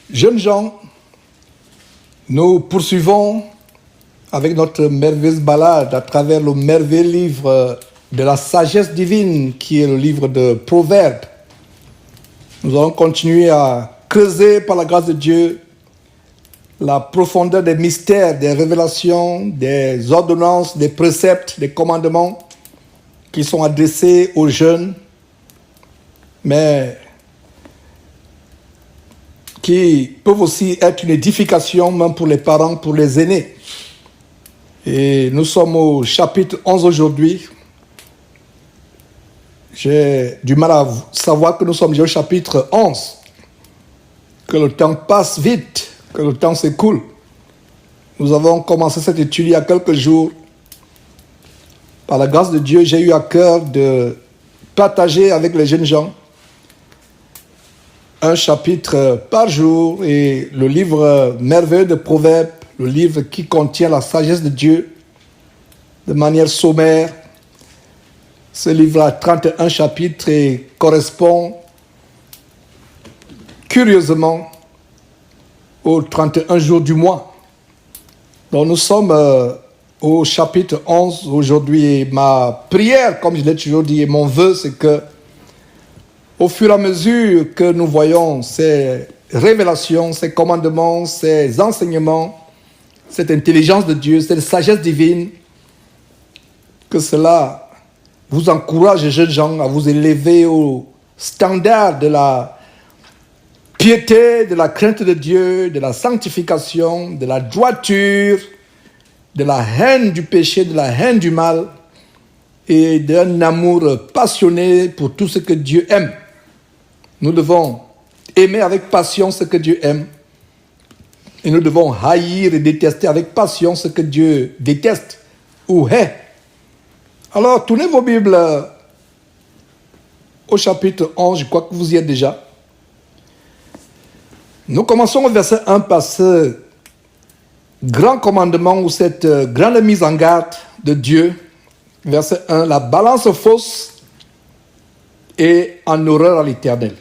Jeunes gens, nous poursuivons avec notre merveilleuse balade à travers le merveilleux livre de la sagesse divine qui est le livre de Proverbes. Nous allons continuer à creuser par la grâce de Dieu la profondeur des mystères, des révélations, des ordonnances, des préceptes, des commandements qui sont adressés aux jeunes, mais qui peuvent aussi être une édification même pour les parents, pour les aînés. Et nous sommes au chapitre 11 aujourd'hui. J'ai du mal à savoir que nous sommes déjà au chapitre 11, que le temps passe vite, que le temps s'écoule. Nous avons commencé cette étude il y a quelques jours. Par la grâce de Dieu, j'ai eu à cœur de partager avec les jeunes gens un chapitre par jour, et le livre merveilleux de Proverbes, le livre qui contient la sagesse de Dieu de manière sommaire. Ce livre a 31 chapitres et correspond curieusement aux 31 jours du mois. Donc nous sommes au chapitre 11 aujourd'hui, et ma prière, comme je l'ai toujours dit, et mon vœu, c'est que au fur et à mesure que nous voyons ces révélations, ces commandements, ces enseignements, cette intelligence de Dieu, cette sagesse divine, que cela vous encourage, jeunes gens, à vous élever au standard de la piété, de la crainte de Dieu, de la sanctification, de la droiture, de la haine du péché, de la haine du mal, et d'un amour passionné pour tout ce que Dieu aime. Nous devons aimer avec passion ce que Dieu aime, et nous devons haïr et détester avec passion ce que Dieu déteste ou hait. Alors, tournez vos Bibles au chapitre 11, je crois que vous y êtes déjà. Nous commençons au verset 1 par ce grand commandement ou cette grande mise en garde de Dieu. Verset 1, la balance fausse est en horreur à l'Éternel,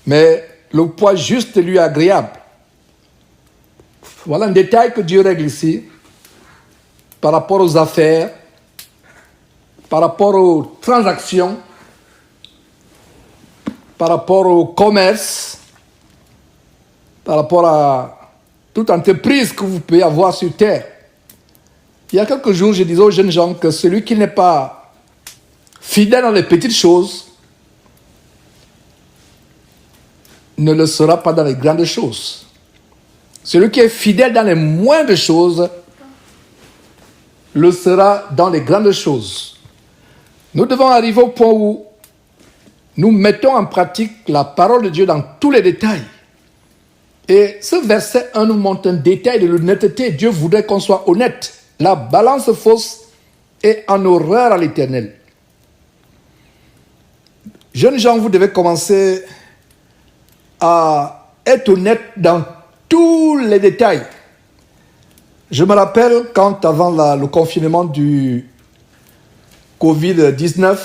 mais le poids juste lui est agréable. Voilà un détail que Dieu règle ici par rapport aux affaires, par rapport aux transactions, par rapport au commerce, par rapport à toute entreprise que vous pouvez avoir sur terre. Il y a quelques jours, je disais aux jeunes gens que celui qui n'est pas fidèle dans les petites choses ne le sera pas dans les grandes choses. Celui qui est fidèle dans les moindres choses le sera dans les grandes choses. Nous devons arriver au point où nous mettons en pratique la parole de Dieu dans tous les détails. Et ce verset 1 nous montre un détail de l'honnêteté. Dieu voudrait qu'on soit honnête. La balance fausse est en horreur à l'Éternel. Jeunes gens, vous devez commencer à être honnête dans tous les détails. Je me rappelle quand, avant le confinement du Covid-19,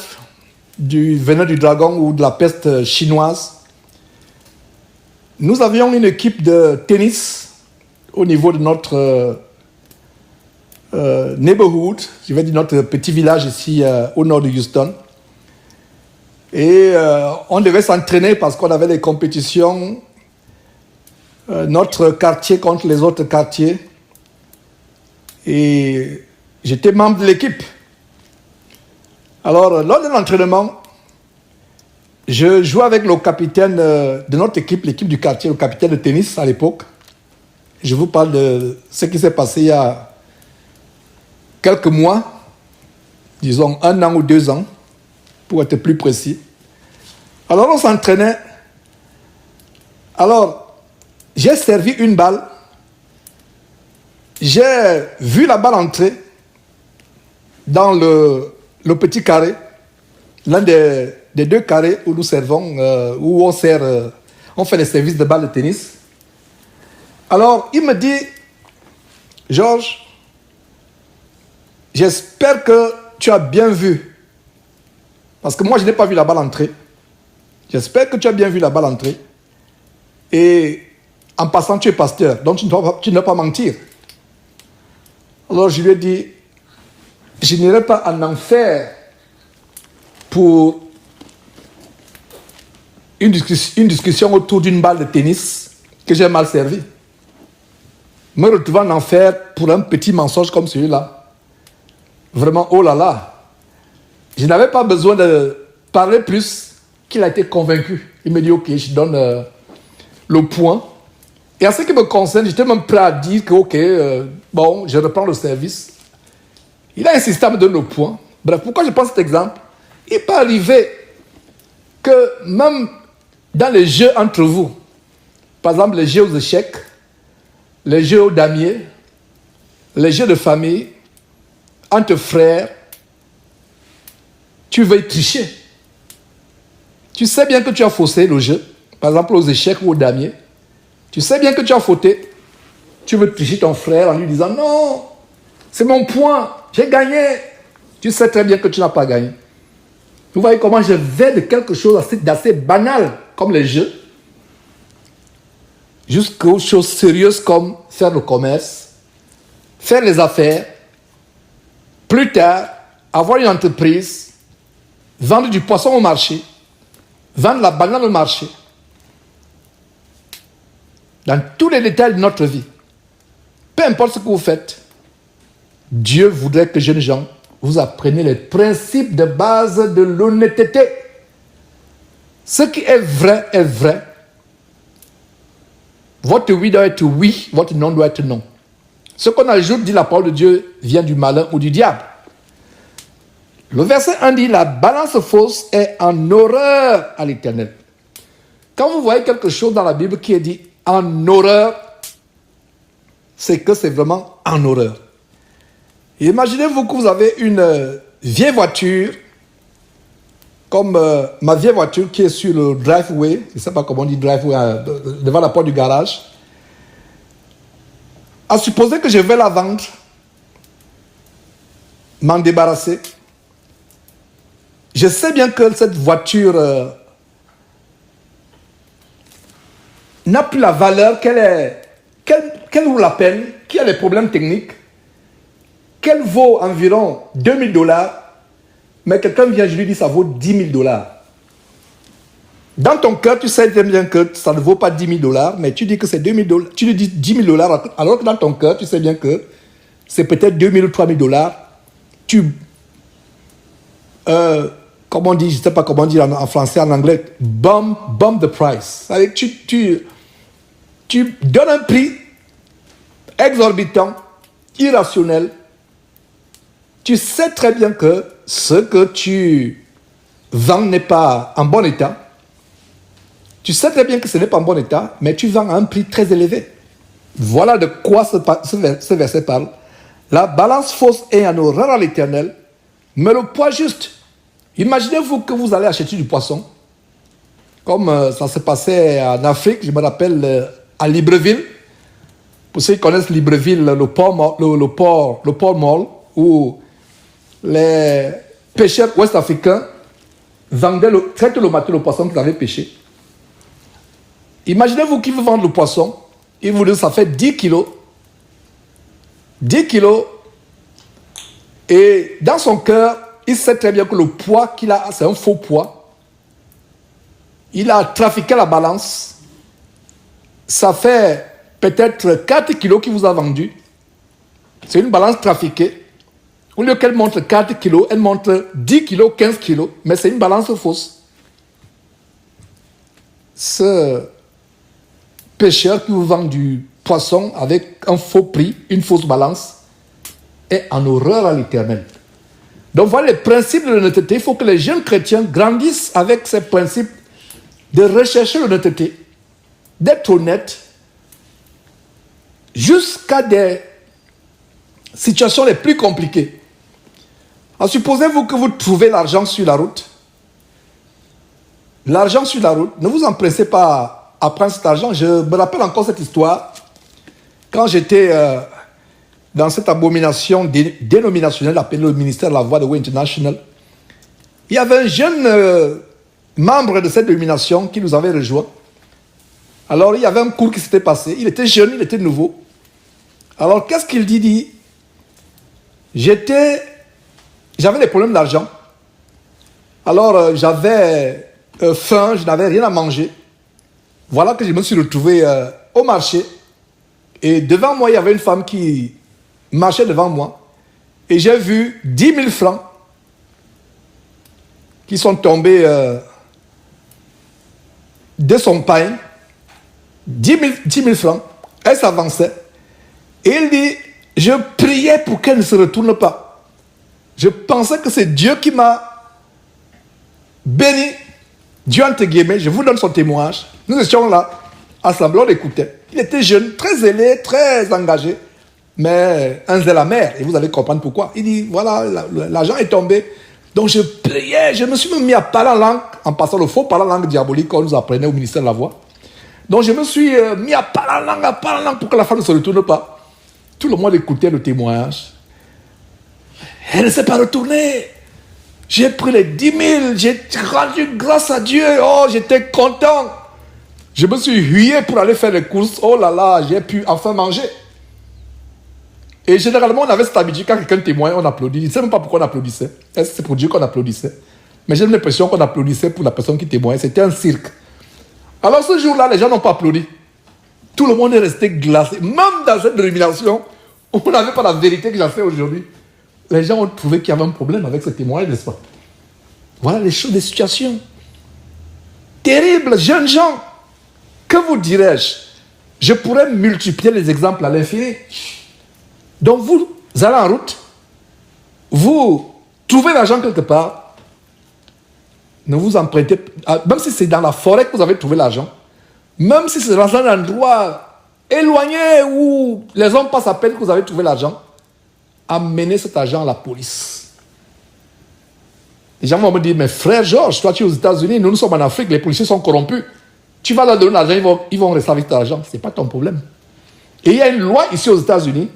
du venin du dragon ou de la peste chinoise, nous avions une équipe de tennis au niveau de notre neighborhood, je vais dire notre petit village ici au nord de Houston. Et on devait s'entraîner parce qu'on avait des compétitions, notre quartier contre les autres quartiers. Et j'étais membre de l'équipe. Alors, lors de l'entraînement, je jouais avec le capitaine de notre équipe, l'équipe du quartier, le capitaine de tennis à l'époque. Je vous parle de ce qui s'est passé il y a quelques mois, disons 1 an ou 2 ans, pour être plus précis. Alors, on s'entraînait. Alors, j'ai servi une balle. J'ai vu la balle entrer dans le petit carré, l'un des 2 carrés où nous servons, où on sert, on fait les services de balle de tennis. Alors, il me dit, Georges, j'espère que tu as bien vu, parce que moi je n'ai pas vu la balle entrer. J'espère que tu as bien vu la balle entrer. Et en passant, tu es pasteur, donc tu ne dois pas mentir. Alors je lui ai dit, je n'irai pas en enfer pour une discussion autour d'une balle de tennis que j'ai mal servie. Me retrouver en enfer pour un petit mensonge comme celui-là. Vraiment, oh là là. Je n'avais pas besoin de parler plus qu'il a été convaincu. Il me dit, ok, je donne le point. Et en ce qui me concerne, j'étais même prêt à dire que, ok, bon, je reprends le service. Il a insisté à me donner le point. Bref, pourquoi je prends cet exemple? Il peut arriver que même dans les jeux entre vous, par exemple les jeux aux échecs, les jeux aux damiers, les jeux de famille, entre frères, tu veuilles tricher. Tu sais bien que tu as faussé le jeu, par exemple aux échecs ou aux damiers. Tu sais bien que tu as fauté. Tu veux tricher ton frère en lui disant non, c'est mon point, j'ai gagné. Tu sais très bien que tu n'as pas gagné. Vous voyez comment je vais de quelque chose d'assez banal comme les jeux jusqu'aux choses sérieuses comme faire le commerce, faire les affaires, plus tard, avoir une entreprise, vendre du poisson au marché, vendre la banane au marché. Dans tous les détails de notre vie, peu importe ce que vous faites, Dieu voudrait que jeunes gens, vous appreniez les principes de base de l'honnêteté. Ce qui est vrai est vrai. Votre oui doit être oui, votre non doit être non. Ce qu'on ajoute, dit la parole de Dieu, vient du malin ou du diable. Le verset 1 dit, la balance fausse est en horreur à l'Éternel. Quand vous voyez quelque chose dans la Bible qui est dit en horreur, c'est que c'est vraiment en horreur. Imaginez-vous que vous avez une vieille voiture, comme ma vieille voiture qui est sur le driveway, je ne sais pas comment on dit driveway, devant la porte du garage. À supposer que je vais la vendre, m'en débarrasser. Je sais bien que cette voiture n'a plus la valeur qu'elle vaut la peine, qui a des problèmes techniques, qu'elle vaut environ 2000 $, mais quelqu'un vient, je lui dis ça vaut 10 000 $. Dans ton cœur, tu sais bien que ça ne vaut pas 10 000 $, mais tu dis que c'est 2 000 $, tu lui dis 10 000 $, alors que dans ton cœur, tu sais bien que c'est peut-être 2 000 ou 3 000 $. Comment on dit, je ne sais pas comment dire en français, en anglais, bump the price. C'est-à-dire que tu donnes un prix exorbitant, irrationnel. Tu sais très bien que ce que tu vends n'est pas en bon état. Tu sais très bien que ce n'est pas en bon état, mais tu vends à un prix très élevé. Voilà de quoi ce verset parle. La balance fausse est en horreur à l'Éternel, mais le poids juste. Imaginez-vous que vous allez acheter du poisson, comme ça se passait en Afrique, je me rappelle à Libreville. Pour ceux qui connaissent Libreville, le port Mall, où les pêcheurs ouest-africains traitaient le matin le poisson qu'ils avaient pêché. Imaginez-vous qu'ils vous vendent le poisson, ils vous disent que ça fait 10 kilos. 10 kilos. Et dans son cœur, il sait très bien que le poids qu'il a, c'est un faux poids. Il a trafiqué la balance. Ça fait peut-être 4 kilos qu'il vous a vendu. C'est une balance trafiquée. Au lieu qu'elle montre 4 kilos, elle montre 10 kilos, 15 kilos. Mais c'est une balance fausse. Ce pêcheur qui vous vend du poisson avec un faux prix, une fausse balance, est en horreur à l'Éternel. Donc voilà les principes de l'honnêteté. Il faut que les jeunes chrétiens grandissent avec ces principes de rechercher l'honnêteté, d'être honnête, jusqu'à des situations les plus compliquées. Alors, supposez-vous que vous trouvez l'argent sur la route. L'argent sur la route, ne vous empressez pas à prendre cet argent. Je me rappelle encore cette histoire. Quand j'étais dans cette abomination dénominationnelle appelée le ministère de la Voix de Way International, il y avait un jeune membre de cette dénomination qui nous avait rejoint. Alors, il y avait un cours qui s'était passé. Il était jeune, il était nouveau. Alors, qu'est-ce qu'il dit? Il dit, j'avais des problèmes d'argent. Alors, j'avais faim, je n'avais rien à manger. Voilà que je me suis retrouvé au marché. Et devant moi, il y avait une femme qui marchait devant moi. Et j'ai vu 10 000 francs qui sont tombés de son pain. 10 000 francs. Elle s'avançait. Et il dit, je priais pour qu'elle ne se retourne pas. Je pensais que c'est Dieu qui m'a béni. Dieu entre guillemets, je vous donne son témoignage. Nous étions là, assemblés, on écoutait. Il était jeune, très zélé, très engagé, mais un zèle amer. Et vous allez comprendre pourquoi. Il dit, voilà, l'argent est tombé. Donc je priais, je me suis mis à parler en langue, en passant le faux parler en langue diabolique qu'on nous apprenait au ministère de la Voix. Donc je me suis mis à parler en langue pour que la femme ne se retourne pas. Tout le monde écoutait le témoignage. Elle ne s'est pas retournée. J'ai pris les 10 000, j'ai rendu grâce à Dieu. Oh, j'étais content. Je me suis hué pour aller faire les courses. Oh là là, j'ai pu enfin manger. Et généralement, on avait cette habitude, quand quelqu'un témoigne, on applaudit. Je ne sais même pas pourquoi on applaudissait. Est-ce que c'est pour Dieu qu'on applaudissait? Mais j'ai l'impression qu'on applaudissait pour la personne qui témoignait. C'était un cirque. Alors ce jour-là, les gens n'ont pas applaudi. Tout le monde est resté glacé. Même dans cette révélation, on n'avait pas la vérité que j'en sais aujourd'hui. Les gens ont trouvé qu'il y avait un problème avec ce témoignage, n'est-ce pas? Voilà les choses, les situations terribles, jeunes gens. Que vous dirais-je? Je pourrais multiplier les exemples à l'infini. Donc vous allez en route, vous trouvez l'argent quelque part, ne vous empruntez, même si c'est dans la forêt que vous avez trouvé l'argent, même si c'est dans un endroit éloigné où les hommes passent à peine que vous avez trouvé l'argent, amenez cet argent à la police. Les gens vont me dire, mais frère Georges, toi tu es aux États-Unis, nous sommes en Afrique, les policiers sont corrompus. Tu vas leur donner l'argent, ils vont rester avec ton argent. Ce n'est pas ton problème. Et il y a une loi ici aux États-Unis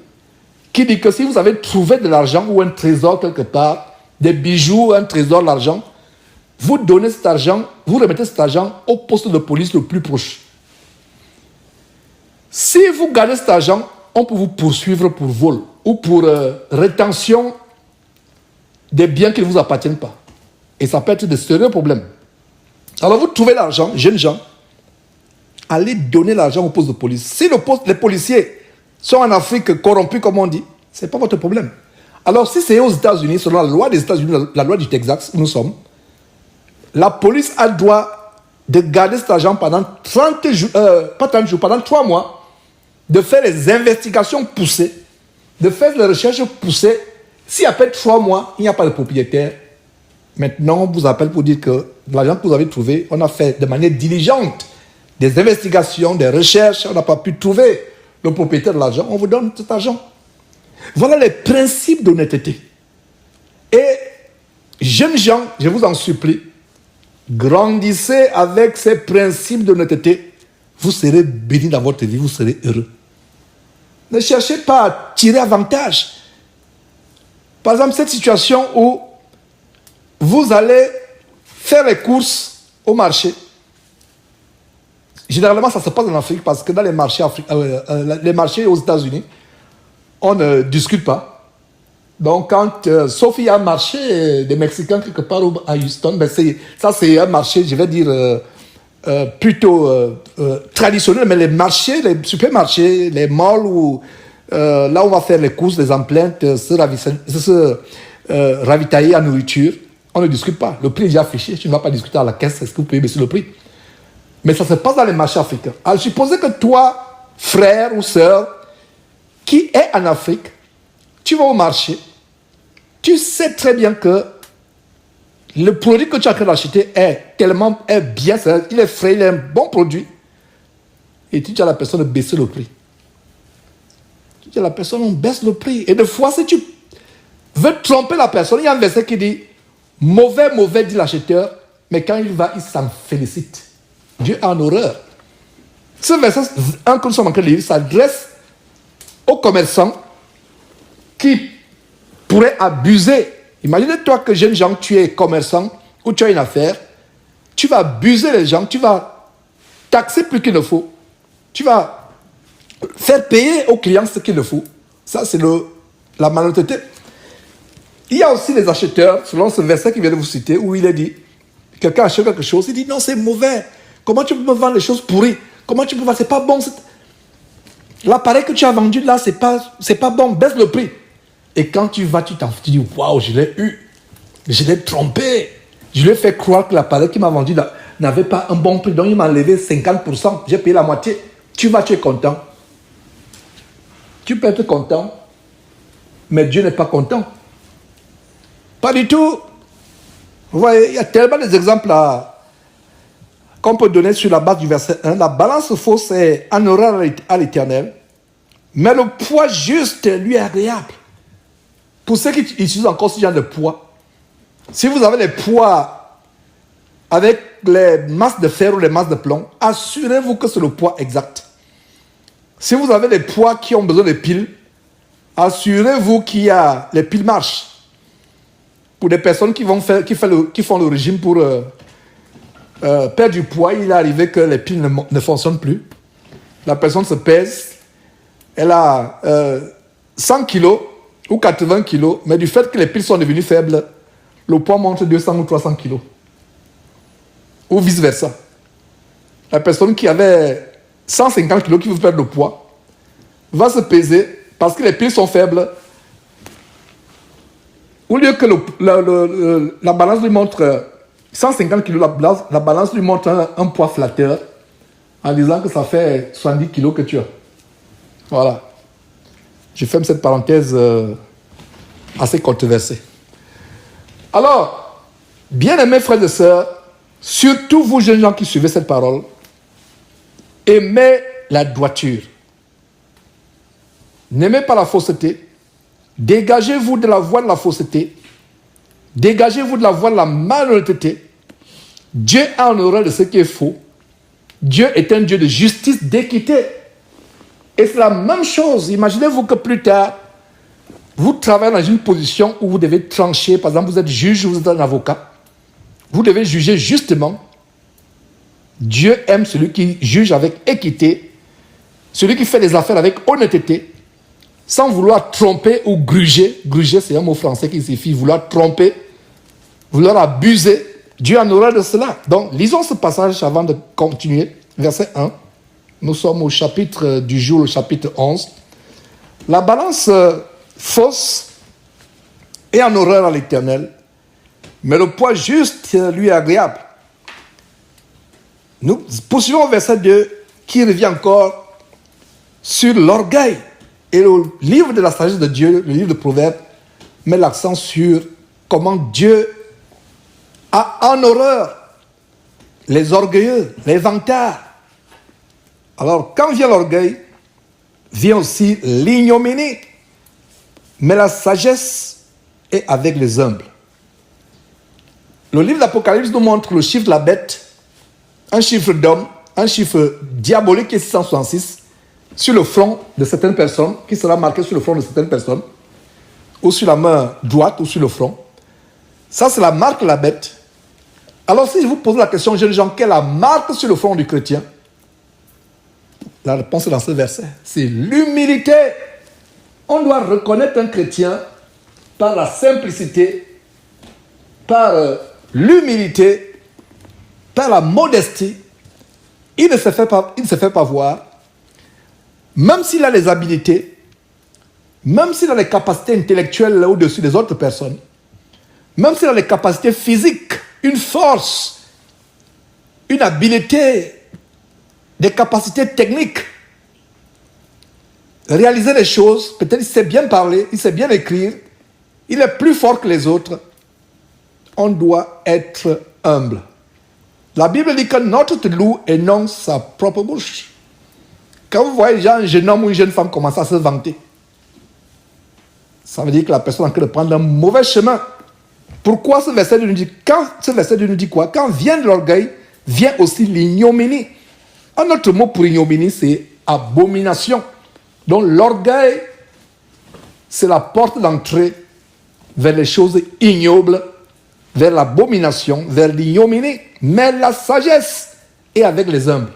qui dit que si vous avez trouvé de l'argent ou un trésor quelque part, des bijoux, un trésor, l'argent, vous donnez cet argent, vous remettez cet argent au poste de police le plus proche. Si vous gardez cet argent, on peut vous poursuivre pour vol ou pour rétention des biens qui ne vous appartiennent pas. Et ça peut être de sérieux problèmes. Alors vous trouvez l'argent, jeunes gens, allez donner l'argent au poste de police. Si les policiers sont en Afrique corrompus, comme on dit, ce n'est pas votre problème. Alors si c'est aux États-Unis, selon la loi des États-Unis, la loi du Texas, où nous sommes, la police a le droit de garder cet argent pendant 30 jours, pas 30 jours, pendant 3 mois, de faire les investigations poussées, de faire les recherches poussées. Si après 3 mois, il n'y a pas de propriétaire, maintenant on vous appelle pour dire que l'argent que vous avez trouvé, on a fait de manière diligente des investigations, des recherches, on n'a pas pu trouver le propriétaire de l'argent, on vous donne cet argent. Voilà les principes d'honnêteté. Et jeunes gens, je vous en supplie, grandissez avec ces principes d'honnêteté. Vous serez bénis dans votre vie, vous serez heureux. Ne cherchez pas à tirer avantage. Par exemple, cette situation où vous allez faire les courses au marché. Généralement, ça se passe en Afrique parce que dans les marchés aux États-Unis, on ne discute pas. Donc, quand, sauf il y a un marché des Mexicains quelque part à Houston, ben ça c'est un marché, je vais dire, plutôt traditionnel, mais les marchés, les supermarchés, les malls où là on va faire les courses, les empreintes, se ravitailler en nourriture, on ne discute pas. Le prix est déjà affiché, tu ne vas pas discuter à la caisse, est-ce que vous pouvez baisser le prix? Mais ça se passe dans les marchés africains. Alors supposez que toi, frère ou sœur, qui est en Afrique, tu vas au marché, tu sais très bien que le produit que tu es en train d'acheter est bien, il est frais, il est un bon produit. Et tu dis à la personne de baisser le prix. Tu dis à la personne, on baisse le prix. Et des fois, si tu veux tromper la personne, il y a un verset qui dit, mauvais, dit l'acheteur, mais quand il va, il s'en félicite. Dieu a en horreur. Ce verset, un que nous sommes en train de lire, s'adresse aux commerçants qui pourraient abuser. Imaginez-toi que jeune gens, tu es commerçant ou tu as une affaire, tu vas abuser les gens, tu vas taxer plus qu'il ne faut Tu vas faire payer au client ce qu'il le faut. Ça, c'est la malhonnêteté. Il y a aussi les acheteurs, selon ce verset qui vient de vous citer, où il est dit, quelqu'un achète quelque chose, il dit non, c'est mauvais. Comment tu peux me vendre les choses pourries? Comment tu peux vendre? C'est pas bon. L'appareil que tu as vendu là, c'est pas bon, baisse le prix. Et quand tu vas, tu dis, waouh, je l'ai eu. Je l'ai trompé. Je lui ai fait croire que l'appareil qu'il m'a vendu là n'avait pas un bon prix. Donc il m'a enlevé 50%. J'ai payé la moitié. Tu es content. Tu peux être content. Mais Dieu n'est pas content. Pas du tout. Vous voyez, il y a tellement d'exemples là qu'on peut donner sur la base du verset 1. La balance fausse est en horreur à l'Éternel, mais le poids juste lui est agréable. Pour ceux qui utilisent encore ce genre de poids, si vous avez les poids avec les masses de fer ou les masses de plomb, assurez-vous que c'est le poids exact. Si vous avez les poids qui ont besoin de piles, assurez-vous qu'il y a les piles marchent. Pour des personnes qui font le régime pour perdre du poids, il est arrivé que les piles ne fonctionnent plus. La personne se pèse, elle a 100 kilos ou 80 kilos, mais du fait que les piles sont devenues faibles, le poids monte 200 ou 300 kilos. Ou vice-versa. La personne qui avait 150 kilos qui veut perdre le poids va se peser parce que les piles sont faibles. Au lieu que la balance lui montre 150 kilos, la balance lui montre un poids flatteur en disant que ça fait 70 kilos que tu as. Voilà. Je ferme cette parenthèse assez controversée. Alors, bien-aimés frères et sœurs, surtout vous jeunes gens qui suivez cette parole, aimez la droiture. N'aimez pas la fausseté. Dégagez-vous de la voie de la fausseté. Dégagez-vous de la voie de la malhonnêteté. Dieu a en horreur de ce qui est faux. Dieu est un Dieu de justice, d'équité. Et c'est la même chose. Imaginez-vous que plus tard, vous travaillez dans une position où vous devez trancher. Par exemple, vous êtes juge ou vous êtes un avocat. Vous devez juger justement. Dieu aime celui qui juge avec équité, celui qui fait des affaires avec honnêteté, sans vouloir tromper ou gruger. Gruger, c'est un mot français qui signifie vouloir tromper, vouloir abuser. Dieu en horreur de cela. Donc, lisons ce passage avant de continuer. Verset 1. Nous sommes au chapitre du jour, le chapitre 11. La balance fausse est en horreur à l'Éternel, mais le poids juste lui est agréable. Nous poursuivons au verset 2 qui revient encore sur l'orgueil. Et le livre de la sagesse de Dieu, le livre de Proverbes, met l'accent sur comment Dieu a en horreur les orgueilleux, les vantards. Alors, quand vient l'orgueil, vient aussi l'ignominie. Mais la sagesse est avec les humbles. Le livre d'Apocalypse nous montre le chiffre de la bête, un chiffre d'homme, un chiffre diabolique qui est 666, sur le front de certaines personnes, qui sera marqué sur le front de certaines personnes, ou sur la main droite, ou sur le front. Ça, c'est la marque de la bête. Alors, si je vous pose la question, jeunes gens, quelle est la marque sur le front du chrétien? La réponse est dans ce verset. C'est l'humilité. On doit reconnaître un chrétien par la simplicité, par l'humilité, par la modestie. Il ne se fait pas voir. Même s'il a les habilités, même s'il a les capacités intellectuelles au-dessus des autres personnes, même s'il a les capacités physiques, une force, une habileté, des capacités techniques, réaliser les choses, peut-être il sait bien parler, il sait bien écrire, il est plus fort que les autres, on doit être humble. La Bible dit que notre loup énonce sa propre bouche. Quand vous voyez un jeune homme ou une jeune femme commencer à se vanter, ça veut dire que la personne est en train de prendre un mauvais chemin. Pourquoi ce verset nous dit, quoi? Quand vient de l'orgueil, vient aussi l'ignominie. Un autre mot pour ignominie, c'est abomination. Donc l'orgueil, c'est la porte d'entrée vers les choses ignobles, vers l'abomination, vers l'ignominie. Mais la sagesse est avec les humbles.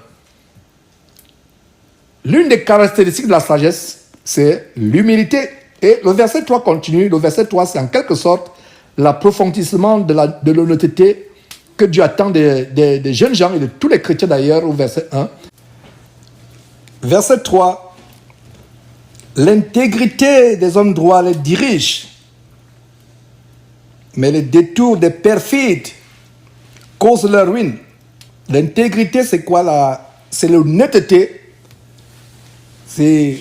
l'une des caractéristiques de la sagesse, c'est l'humilité. Et le verset 3 continue. Le verset 3, c'est en quelque sorte l'approfondissement de l'honnêteté que Dieu attend des jeunes gens et de tous les chrétiens d'ailleurs au verset 1. Verset 3. L'intégrité des hommes droits les dirige, mais les détours des perfides causent leur ruine. L'intégrité, c'est quoi là? C'est l'honnêteté. C'est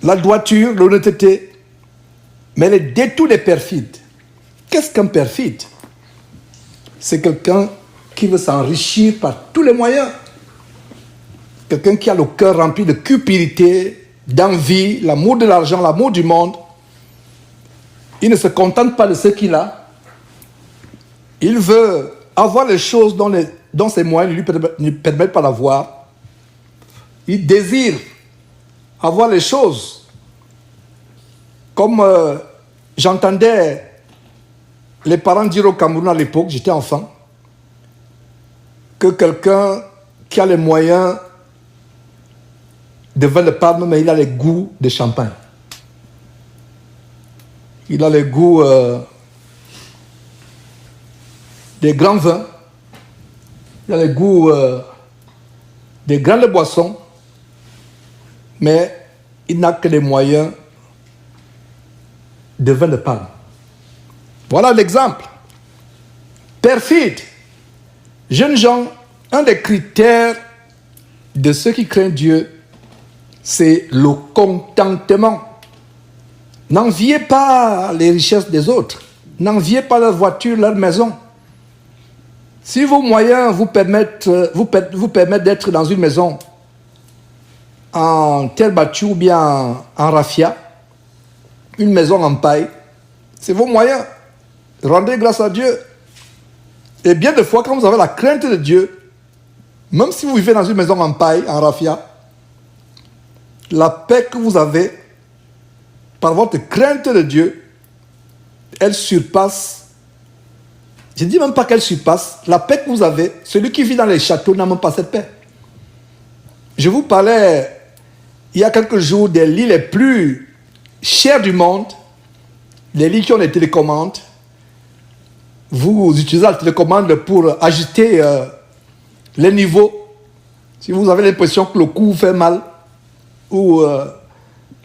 la droiture, l'honnêteté. Mais les détours des perfides. Qu'est-ce qu'un perfide? C'est quelqu'un qui veut s'enrichir par tous les moyens. Quelqu'un qui a le cœur rempli de cupidité, d'envie, l'amour de l'argent, l'amour du monde. Il ne se contente pas de ce qu'il a. Il veut avoir les choses dont ses moyens ne lui permettent pas d'avoir. Il désire avoir les choses. Comme j'entendais les parents dire au Cameroun à l'époque, j'étais enfant, que quelqu'un qui a les moyens de vin de palme, mais il a les goûts de champagne. Il a les goûts des grands vins. Il a les goûts des grandes boissons. Mais il n'a que les moyens de vin de palme. Voilà l'exemple. Perfide. Jeunes gens, un des critères de ceux qui craignent Dieu, c'est le contentement. N'enviez pas les richesses des autres. N'enviez pas leur voiture, leur maison. Si vos moyens vous permettent d'être dans une maison en terre battue ou bien en raffia, une maison en paille, c'est vos moyens. Rendez grâce à Dieu. Et bien de fois, quand vous avez la crainte de Dieu, même si vous vivez dans une maison en paille, en raffia, la paix que vous avez par votre crainte de Dieu, elle surpasse, je ne dis même pas qu'elle surpasse, la paix que vous avez, celui qui vit dans les châteaux n'a même pas cette paix. Je vous parlais il y a quelques jours des lits les plus chers du monde, les lits qui ont des télécommandes. Vous utilisez la télécommande pour ajuster les niveaux. Si vous avez l'impression que le cou vous fait mal, ou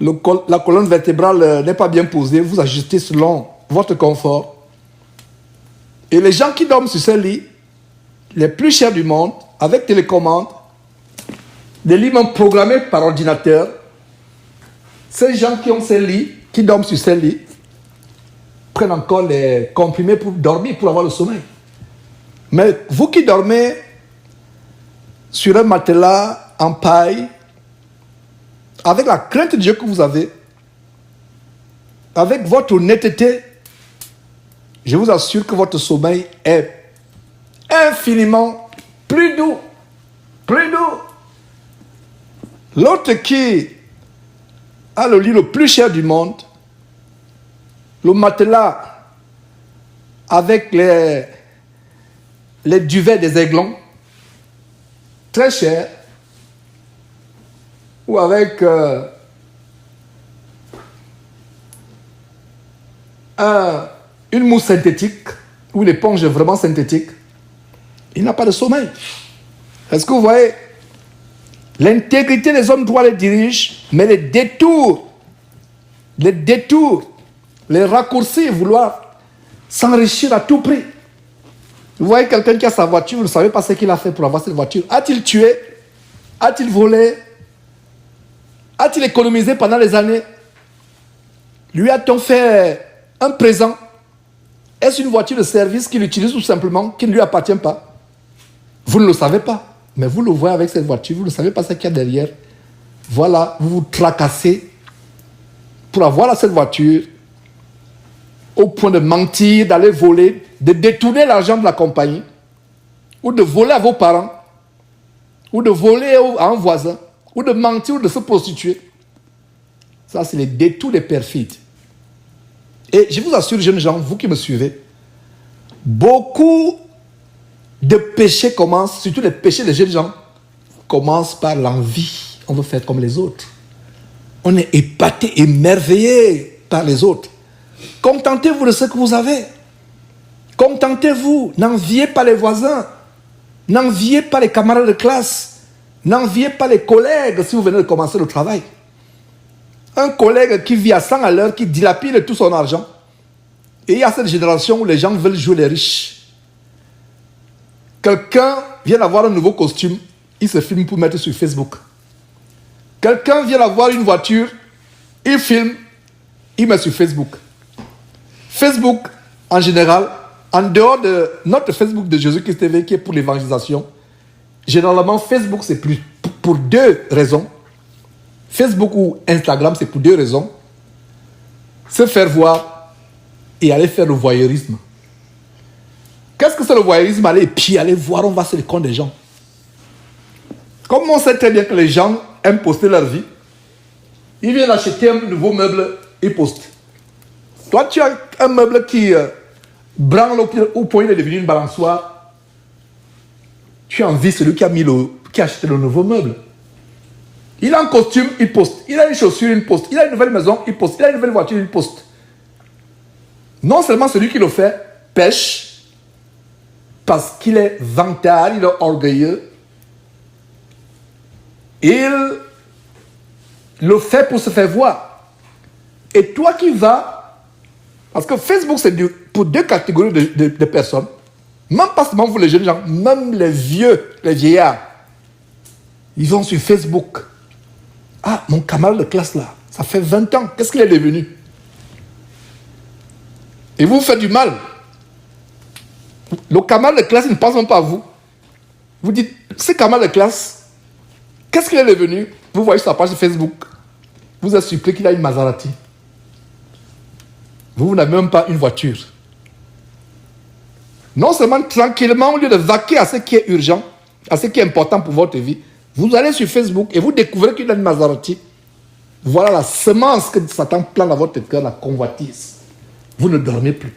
la colonne vertébrale n'est pas bien posée, vous ajustez selon votre confort. Et les gens qui dorment sur ces lits, les plus chers du monde, avec télécommande, des lits même programmés par ordinateur, ces gens qui ont ces lits, qui dorment sur ces lits, prennent encore les comprimés pour dormir, pour avoir le sommeil. Mais vous qui dormez sur un matelas en paille, avec la crainte de Dieu que vous avez, avec votre honnêteté, je vous assure que votre sommeil est infiniment plus doux. Plus doux. L'autre qui a le lit le plus cher du monde, le matelas avec les duvets des aiglons, très cher, ou avec une mousse synthétique, ou une éponge vraiment synthétique, il n'a pas de sommeil. Est-ce que vous voyez? L'intégrité des hommes droits les dirige, mais les détours, les raccourcis, vouloir s'enrichir à tout prix. Vous voyez quelqu'un qui a sa voiture, vous ne savez pas ce qu'il a fait pour avoir cette voiture. A-t-il tué? A-t-il volé? A-t-il économisé pendant les années? Lui a-t-on fait un présent? Est-ce une voiture de service qu'il utilise tout simplement, qui ne lui appartient pas? Vous ne le savez pas. Mais vous le voyez avec cette voiture, vous ne savez pas ce qu'il y a derrière. Voilà, vous vous tracassez pour avoir cette voiture au point de mentir, d'aller voler, de détourner l'argent de la compagnie, ou de voler à vos parents, ou de voler à un voisin, ou de mentir, ou de se prostituer. Ça, c'est les détours des perfides. Et je vous assure, jeunes gens, vous qui me suivez, beaucoup de péchés commencent, surtout les péchés des jeunes gens, commence par l'envie. On veut faire comme les autres. On est épaté, émerveillé par les autres. Contentez-vous de ce que vous avez. Contentez-vous. N'enviez pas les voisins. N'enviez pas les camarades de classe. N'enviez pas les collègues si vous venez de commencer le travail. Un collègue qui vit à 100 à l'heure, qui dilapide tout son argent. Et il y a cette génération où les gens veulent jouer les riches. Quelqu'un vient d'avoir un nouveau costume, il se filme pour mettre sur Facebook. Quelqu'un vient d'avoir une voiture, il filme, il met sur Facebook. Facebook, en général, en dehors de notre Facebook de Jésus-Christ TV qui est pour l'évangélisation, généralement, Facebook, c'est plus pour deux raisons. Facebook ou Instagram, c'est pour deux raisons. Se faire voir et aller faire le voyeurisme. Qu'est-ce que c'est le voyeurisme? Aller pied, aller voir, on va sur les comptes des gens. Comme on sait très bien que les gens aiment poster leur vie, ils viennent acheter un nouveau meuble, ils postent. Toi, tu as un meuble qui branle au point il est devenu une balançoire. Tu envies celui qui a acheté le nouveau meuble. Il a un costume, il poste. Il a une chaussure, il poste. Il a une nouvelle maison, il poste. Il a une nouvelle voiture, il poste. Non seulement celui qui le fait pêche, parce qu'il est vantard, il est orgueilleux. Il le fait pour se faire voir. Et toi qui vas, parce que Facebook c'est pour deux catégories de personnes, même pas seulement vous les jeunes gens, même les vieux, les vieillards, ils vont sur Facebook. Ah, mon camarade de classe là, ça fait 20 ans, qu'est-ce qu'il est devenu? Et vous faites du mal. Le camarade de classe, il ne pense même pas à vous. Vous dites, ce camarade de classe, qu'est-ce qu'il est devenu? Vous voyez sa page Facebook. Vous êtes surpris qu'il a une Maserati. Vous n'avez même pas une voiture. Non seulement tranquillement, au lieu de vaquer à ce qui est urgent, à ce qui est important pour votre vie, vous allez sur Facebook et vous découvrez qu'il a une Maserati. Voilà la semence que Satan plante dans votre cœur, la convoitise. Vous ne dormez plus.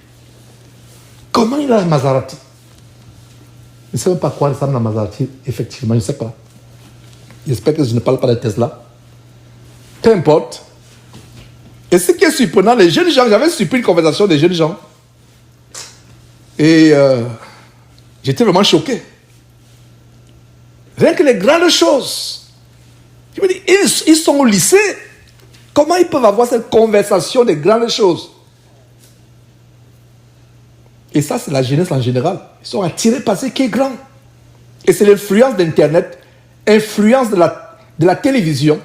Comment il a la Maserati? Je ne sais même pas à quoi ressemble la Maserati, effectivement, je ne sais pas. J'espère que je ne parle pas de Tesla. Peu importe. Et ce qui est surprenant, les jeunes gens, j'avais surpris une conversation des jeunes gens. Et j'étais vraiment choqué. Rien que les grandes choses. Je me dis, ils sont au lycée. Comment ils peuvent avoir cette conversation des grandes choses? Et ça, c'est la jeunesse en général. Ils sont attirés par ce qui est grand. Et c'est l'influence d'Internet, influence de la télévision.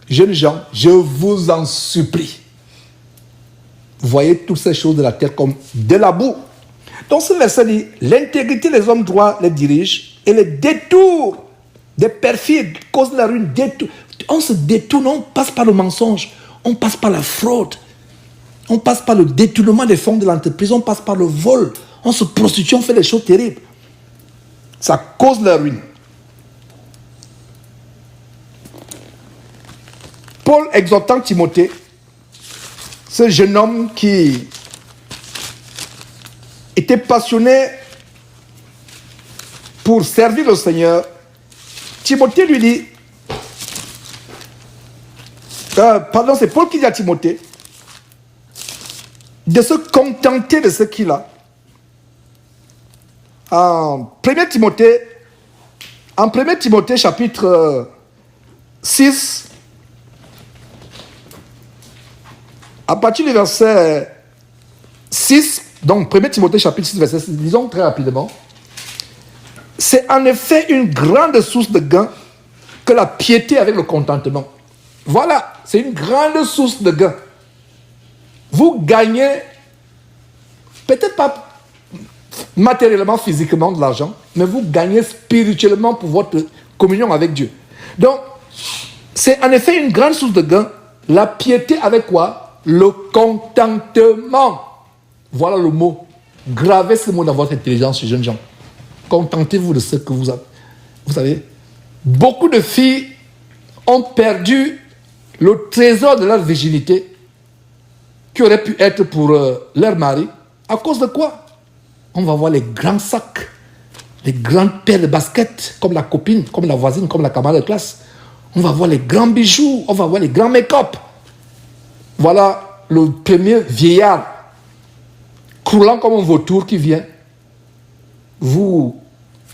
Jeunes gens, je vous en supplie. Voyez toutes ces choses de la terre comme de la boue. Donc ce verset dit, l'intégrité des hommes droits les dirige et les détours des perfides causent la ruine. On se détourne, on passe par le mensonge, on passe par la fraude, on passe par le détournement des fonds de l'entreprise, on passe par le vol, on se prostitue, on fait des choses terribles. Ça cause la ruine. Paul exhortant Timothée, ce jeune homme qui était passionné pour servir le Seigneur, Timothée lui dit, c'est Paul qui dit à Timothée de se contenter de ce qu'il a. En 1 Timothée chapitre 6, à partir du verset 6, donc 1 Timothée chapitre 6, verset 6, disons très rapidement, c'est en effet une grande source de gain que la piété avec le contentement. Voilà, c'est une grande source de gain. Vous gagnez, peut-être pas matériellement, physiquement de l'argent, mais vous gagnez spirituellement pour votre communion avec Dieu. Donc, c'est en effet une grande source de gain, la piété avec quoi? Le contentement. Voilà le mot. Gravez ce mot dans votre intelligence, jeunes gens. Contentez-vous de ce que vous avez. Vous savez, beaucoup de filles ont perdu le trésor de leur virginité qui aurait pu être pour leur mari. À cause de quoi? On va voir les grands sacs. les grandes paires de baskets, comme la copine, comme la voisine, comme la camarade de classe. On va voir les grands bijoux, on va voir les grands make-up. Voilà le premier vieillard, croulant comme un vautour qui vient, vous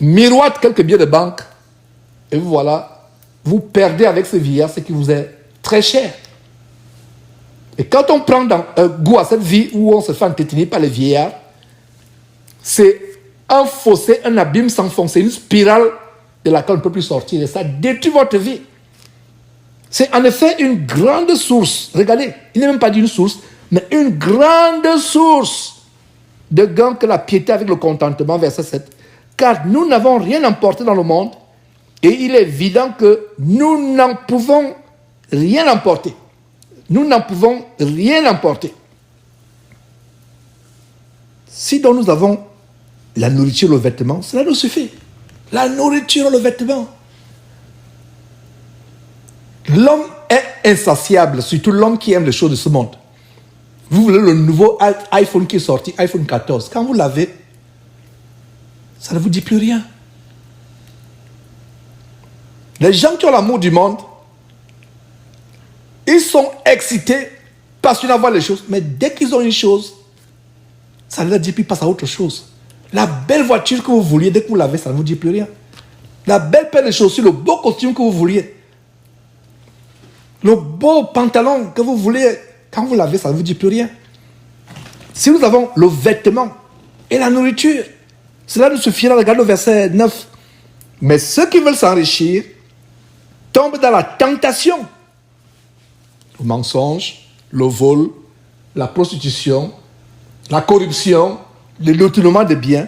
miroite quelques billets de banque, et voilà, vous perdez avec ce vieillard ce qui vous est très cher. Et quand on prend goût à cette vie où on se fait entretenir par les vieillards, c'est un fossé, un abîme sans fond, c'est une spirale de laquelle on ne peut plus sortir, et ça détruit votre vie. C'est en effet une grande source. Regardez, il n'est même pas d'une source, mais une grande source de gain que la piété avec le contentement, verset 7. Car nous n'avons rien emporté dans le monde, et il est évident que nous n'en pouvons rien emporter. Nous n'en pouvons rien emporter. Si donc nous avons la nourriture, le vêtement, cela nous suffit. La nourriture, le vêtement. L'homme est insatiable, surtout l'homme qui aime les choses de ce monde. Vous voulez le nouveau iPhone qui est sorti, iPhone 14. Quand vous l'avez, ça ne vous dit plus rien. Les gens qui ont l'amour du monde, ils sont excités, passionnés à voir les choses, mais dès qu'ils ont une chose, ça ne leur dit plus, passe à autre chose. La belle voiture que vous vouliez, dès que vous l'avez, ça ne vous dit plus rien. La belle paire de chaussures, le beau costume que vous vouliez, le beau pantalon que vous voulez, quand vous l'avez, ça ne vous dit plus rien. Si nous avons le vêtement et la nourriture, cela nous suffira. Regardez le verset 9. Mais ceux qui veulent s'enrichir tombent dans la tentation. Le mensonge, le vol, la prostitution, la corruption, le détournement des biens,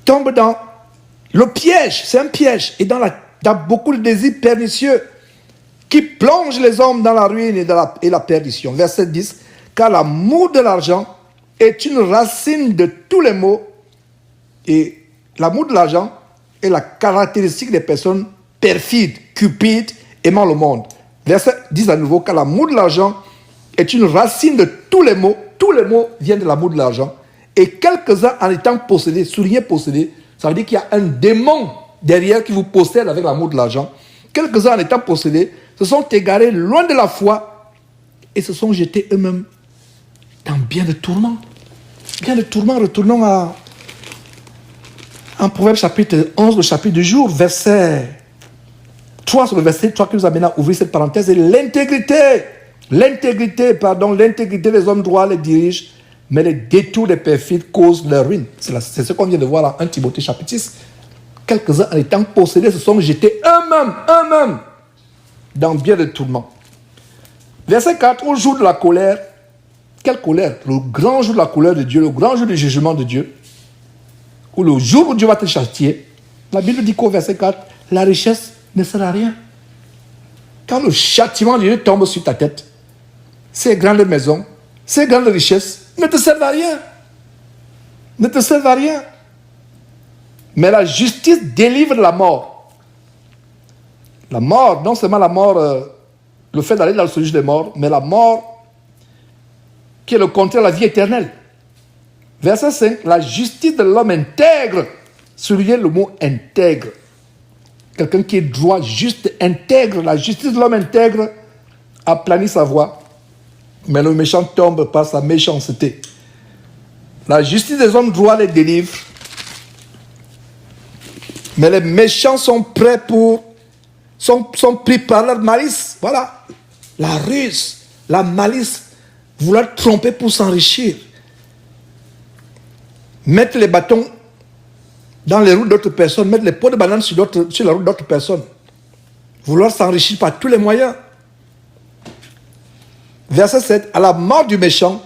tombent dans le piège. C'est un piège. Et dans beaucoup de désirs pernicieux qui plonge les hommes dans la ruine et la perdition. Verset 10. Car l'amour de l'argent est une racine de tous les maux, et l'amour de l'argent est la caractéristique des personnes perfides, cupides, aimant le monde. Verset 10 à nouveau. Car l'amour de l'argent est une racine de tous les maux. Tous les maux viennent de l'amour de l'argent. Et quelques-uns en étant possédés, souligné possédés, ça veut dire qu'il y a un démon derrière qui vous possède avec l'amour de l'argent. Quelques-uns en étant possédés se sont égarés loin de la foi et se sont jetés eux-mêmes dans bien de tourments. Bien de tourments. Retournons en Proverbe chapitre 11, le chapitre du jour, verset 3, sur le verset 3 qui nous amène à ouvrir cette parenthèse. Et l'intégrité des hommes droits les dirige, mais les détours des perfides causent leur ruine. C'est ce qu'on vient de voir en 1 Timothée chapitre 6. Quelques-uns en étant possédés se sont jetés eux-mêmes dans bien de tourments. Verset 4, au jour de la colère. Quelle colère? Le grand jour de la colère de Dieu, le grand jour du jugement de Dieu, ou le jour où Dieu va te châtier. La Bible dit qu'au verset 4, la richesse ne sert à rien. Quand le châtiment de Dieu tombe sur ta tête, ces grandes maisons, ces grandes richesses ne te servent à rien. Ne te servent à rien. Mais la justice délivre de la mort. La mort, non seulement la mort, le fait d'aller dans le séjour des morts, mais la mort qui est le contraire de la vie éternelle. Verset 5, la justice de l'homme intègre. Soulignez le mot intègre. Quelqu'un qui est droit, juste, intègre. La justice de l'homme intègre aplanit sa voie, mais le méchant tombe par sa méchanceté. La justice des hommes droits les délivre, mais les méchants sont pris par leur malice. Voilà. La ruse, la malice, vouloir tromper pour s'enrichir. Mettre les bâtons dans les roues d'autres personnes, mettre les pots de banane sur la roue d'autres personnes. Vouloir s'enrichir par tous les moyens. Verset 7. À la mort du méchant,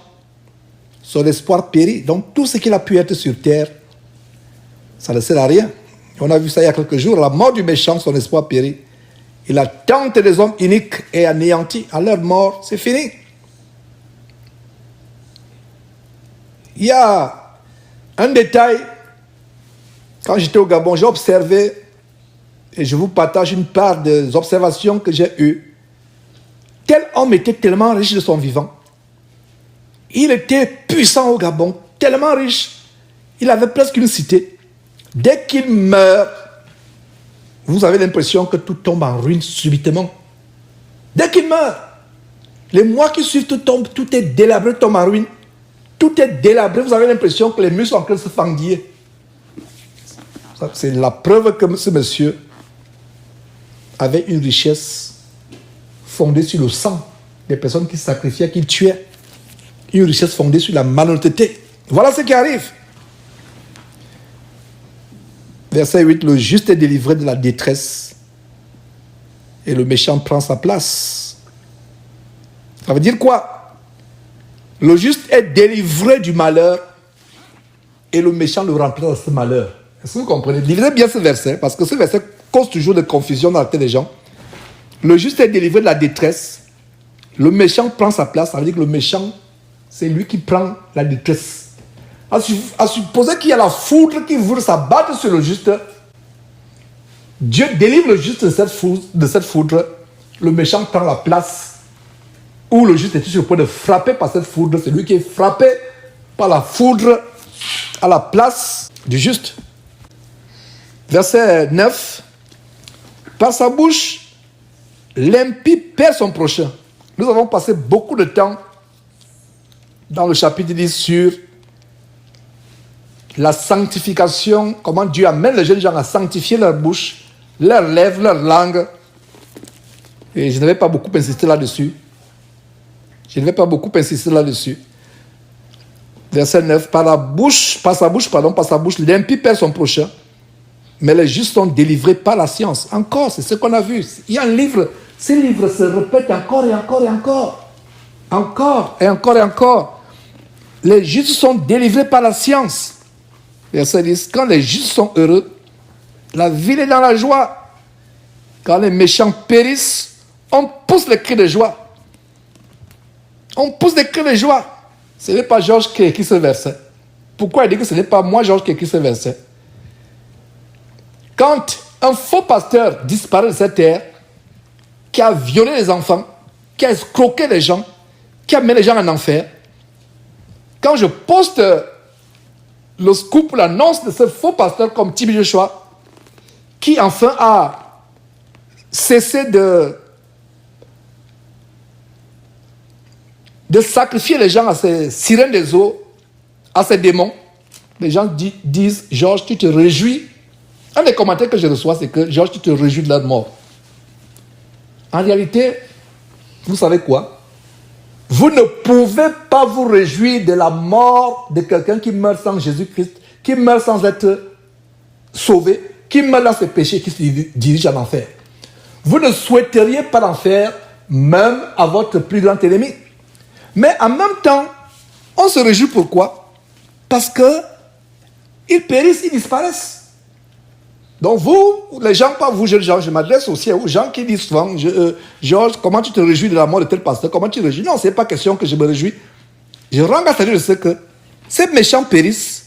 son espoir périt. Donc tout ce qu'il a pu être sur terre, ça ne sert à rien. On a vu ça il y a quelques jours. À la mort du méchant, son espoir périt. Et la tente des hommes iniques est anéantie. À leur mort, c'est fini. Il y a un détail. Quand j'étais au Gabon, j'ai observé, et je vous partage une part des observations que j'ai eues. Tel homme était tellement riche de son vivant. Il était puissant au Gabon, tellement riche. Il avait presque une cité. Dès qu'il meurt, vous avez l'impression que tout tombe en ruine subitement. Dès qu'il meurt, les mois qui suivent, tout est délabré, tombe en ruine. Tout est délabré, vous avez l'impression que les murs sont en train de se fendiller. C'est la preuve que ce monsieur avait une richesse fondée sur le sang des personnes qui sacrifiaient, qui tuaient. Une richesse fondée sur la malhonnêteté. Voilà ce qui arrive. Verset 8, le juste est délivré de la détresse et le méchant prend sa place. Ça veut dire quoi? Le juste est délivré du malheur et le méchant le remplace de ce malheur. Est-ce que vous comprenez? Lisez bien ce verset, parce que ce verset cause toujours de confusion dans la tête des gens. Le juste est délivré de la détresse, le méchant prend sa place. Ça veut dire que le méchant, c'est lui qui prend la détresse. À supposer qu'il y a la foudre qui veut s'abattre sur le juste, Dieu délivre le juste de cette foudre, le méchant prend la place où le juste est sur le point de frapper par cette foudre. C'est lui qui est frappé par la foudre à la place du juste. Verset 9. Par sa bouche, l'impie perd son prochain. Nous avons passé beaucoup de temps dans le chapitre 10 sur la sanctification, comment Dieu amène les jeunes gens à sanctifier leur bouche, leurs lèvres, leur langue. Et je ne vais pas beaucoup insister là-dessus. Verset 9. Par sa bouche, l'impie perd son prochain, mais les justes sont délivrés par la science. Encore, c'est ce qu'on a vu. Il y a un livre, ces livres se répètent encore et encore et encore. Encore et encore et encore. Les justes sont délivrés par la science. Verset 10. Quand les justes sont heureux, la ville est dans la joie. Quand les méchants périssent, on pousse les cris de joie. On pousse des cris de joie. Ce n'est pas Georges qui a écrit ce verset. Pourquoi il dit que ce n'est pas moi, Georges, qui a écrit ce verset? Quand un faux pasteur disparaît de cette terre, qui a violé les enfants, qui a escroqué les gens, qui a mis les gens en enfer, quand je poste le scoop, l'annonce de ce faux pasteur comme Tibi Joshua, qui enfin a cessé de sacrifier les gens à ces sirènes des eaux, à ces démons, les gens disent, Georges, tu te réjouis. Un des commentaires que je reçois, c'est que, Georges, tu te réjouis de leur mort. En réalité, vous savez quoi? Vous ne pouvez pas vous réjouir de la mort de quelqu'un qui meurt sans Jésus-Christ, qui meurt sans être sauvé, qui meurt dans ses péchés, qui se dirige en enfer. Vous ne souhaiteriez pas l'enfer, même à votre plus grand ennemi. Mais en même temps, on se réjouit pourquoi? Parce que ils périssent, ils disparaissent. Donc vous, les gens, pas vous jeunes gens, je m'adresse aussi aux gens qui disent souvent, Georges, comment tu te réjouis de la mort de tel pasteur? Comment tu te réjouis? Non, ce n'est pas question que je me réjouis. Je rends grâce à Dieu de ce que ces méchants périssent.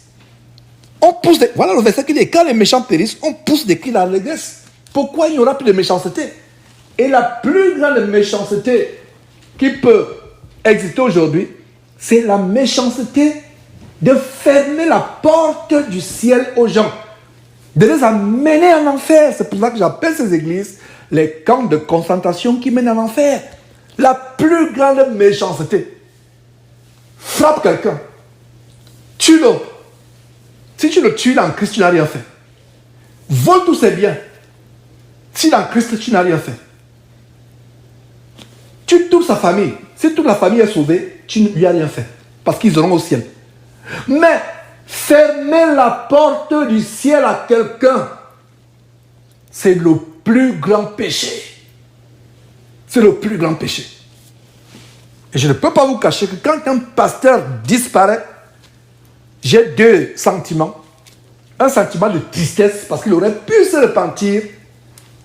On pousse des... Voilà le verset qui dit, quand les méchants périssent, on pousse des cris d'allégresse. Pourquoi il n'y aura plus de méchanceté? Et la plus grande méchanceté qui peut exister aujourd'hui, c'est la méchanceté de fermer la porte du ciel aux gens, de les amener en enfer. C'est pour ça que j'appelle ces églises les camps de concentration qui mènent en enfer. La plus grande méchanceté. Frappe quelqu'un, tue-le. Si tu le tues dans Christ, tu n'as rien fait. Vole tous ses biens. Si dans Christ, tu n'as rien fait. Tue toute sa famille. Si toute la famille est sauvée, tu ne lui as rien fait. Parce qu'ils iront au ciel. Mais fermer la porte du ciel à quelqu'un, c'est le plus grand péché. C'est le plus grand péché. Et je ne peux pas vous cacher que quand un pasteur disparaît, j'ai deux sentiments. Un sentiment de tristesse parce qu'il aurait pu se repentir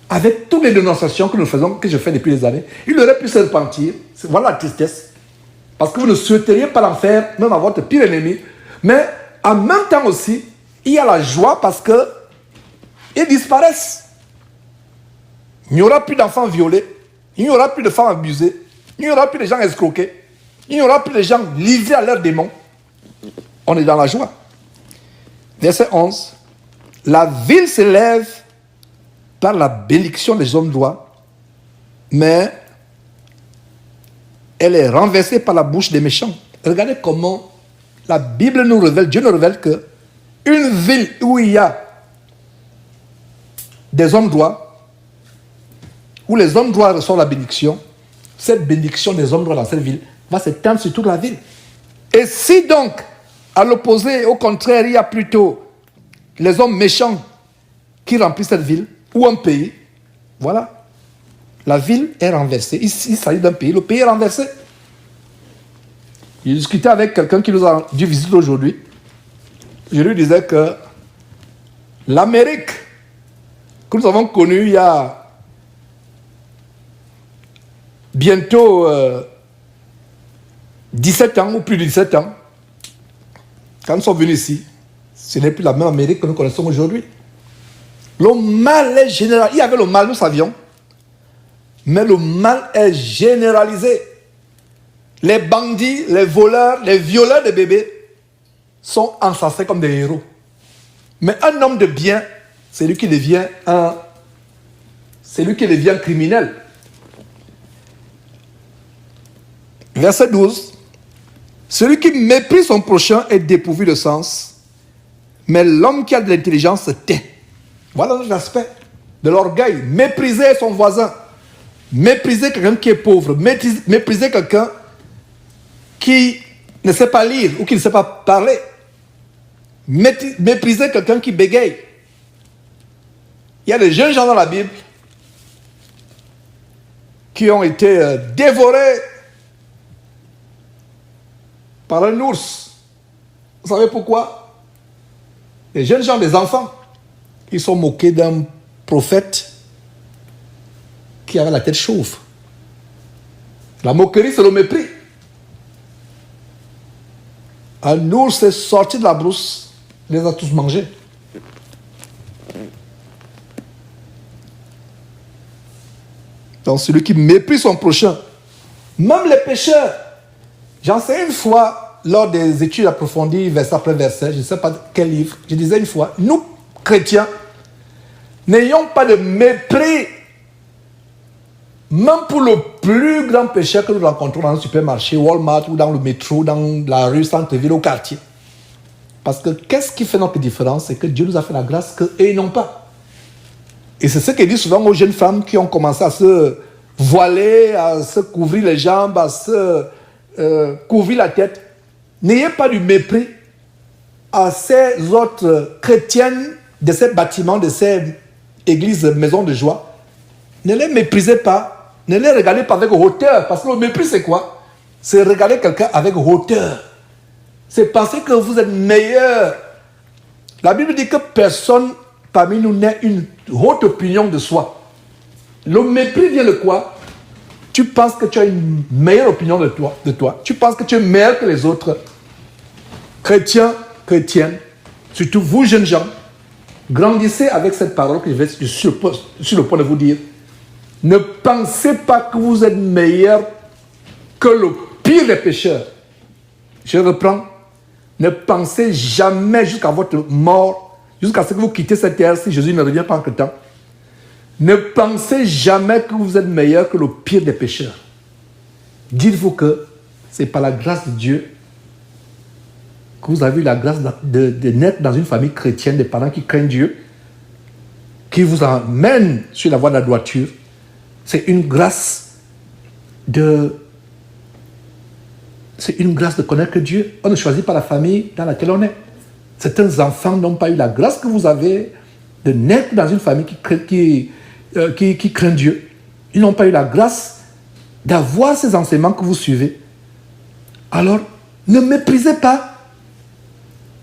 avec toutes les dénonciations que nous faisons, que je fais depuis des années. Il aurait pu se repentir. Voilà la tristesse. Parce que vous ne souhaiteriez pas l'enfer, même à votre pire ennemi. Mais en même temps aussi, il y a la joie parce que ils disparaissent. Il n'y aura plus d'enfants violés. Il n'y aura plus de femmes abusées. Il n'y aura plus de gens escroqués. Il n'y aura plus de gens livrés à leurs démons. On est dans la joie. Verset 11. La ville s'élève par la bénédiction des hommes droits, mais elle est renversée par la bouche des méchants. Regardez comment la Bible nous révèle, Dieu nous révèle que une ville où il y a des hommes droits, où les hommes droits reçoivent la bénédiction, cette bénédiction des hommes droits dans cette ville va s'étendre sur toute la ville. Et si donc, à l'opposé, au contraire, il y a plutôt les hommes méchants qui remplissent cette ville, ou un pays, voilà, la ville est renversée. Ici, il s'agit d'un pays, le pays est renversé. J'ai discuté avec quelqu'un qui nous a rendu visite aujourd'hui. Je lui disais que l'Amérique que nous avons connue il y a bientôt 17 ans ou plus de 17 ans, quand nous sommes venus ici, ce n'est plus la même Amérique que nous connaissons aujourd'hui. Le mal est général. Il y avait le mal, nous savions, mais le mal est généralisé. Les bandits, les voleurs, les violeurs de bébés sont encensés comme des héros. Mais un homme de bien, c'est lui qui devient criminel. Verset 12. Celui qui méprise son prochain est dépourvu de sens, mais l'homme qui a de l'intelligence se tait. Voilà l'aspect de l'orgueil. Mépriser son voisin. Mépriser quelqu'un qui est pauvre. Mépriser quelqu'un qui ne sait pas lire ou qui ne sait pas parler. Mépriser quelqu'un qui bégaye. Il y a des jeunes gens dans la Bible qui ont été dévorés par un ours. Vous savez pourquoi? Les jeunes gens, des enfants, ils sont moqués d'un prophète qui avait la tête chauve. La moquerie, c'est le mépris. Un ours est sorti de la brousse, il les a tous mangés. Donc celui qui méprise son prochain, même les pécheurs. J'en sais une fois, lors des études approfondies, verset après verset, je ne sais pas quel livre, je disais une fois, nous, chrétiens, n'ayons pas de mépris, même pour le plus grand pécheur que nous rencontrons dans le supermarché, Walmart, ou dans le métro, dans la rue, centre-ville, au quartier. Parce que qu'est-ce qui fait notre différence? C'est que Dieu nous a fait la grâce qu'eux n'ont pas. Et c'est ce qu'il dit souvent aux jeunes femmes qui ont commencé à se voiler, à se couvrir les jambes, à se couvrir la tête. N'ayez pas du mépris à ces autres chrétiennes de ces bâtiments, de ces églises, maisons de joie. Ne les méprisez pas, ne les regardez pas avec hauteur, parce que le mépris c'est quoi? C'est regarder quelqu'un avec hauteur. C'est penser que vous êtes meilleur. La Bible dit que personne parmi nous n'a une haute opinion de soi. Le mépris vient de quoi? Tu penses que tu as une meilleure opinion de toi. Tu penses que tu es meilleur que les autres. Chrétiens, chrétiennes, surtout vous jeunes gens, grandissez avec cette parole que je suis sur le point de vous dire. Ne pensez pas que vous êtes meilleur que le pire des pécheurs. Je reprends. Ne pensez jamais jusqu'à votre mort, jusqu'à ce que vous quittez cette terre si Jésus ne revient pas en quelque temps. Ne pensez jamais que vous êtes meilleur que le pire des pécheurs. Dites-vous que c'est par la grâce de Dieu que vous avez eu la grâce de naître dans une famille chrétienne, des parents qui craignent Dieu, qui vous emmènent sur la voie de la droiture. C'est une grâce de connaître Dieu. On ne choisit pas la famille dans laquelle on est. Certains enfants n'ont pas eu la grâce que vous avez de naître dans une famille qui craint Dieu. Ils n'ont pas eu la grâce d'avoir ces enseignements que vous suivez. Alors, ne méprisez pas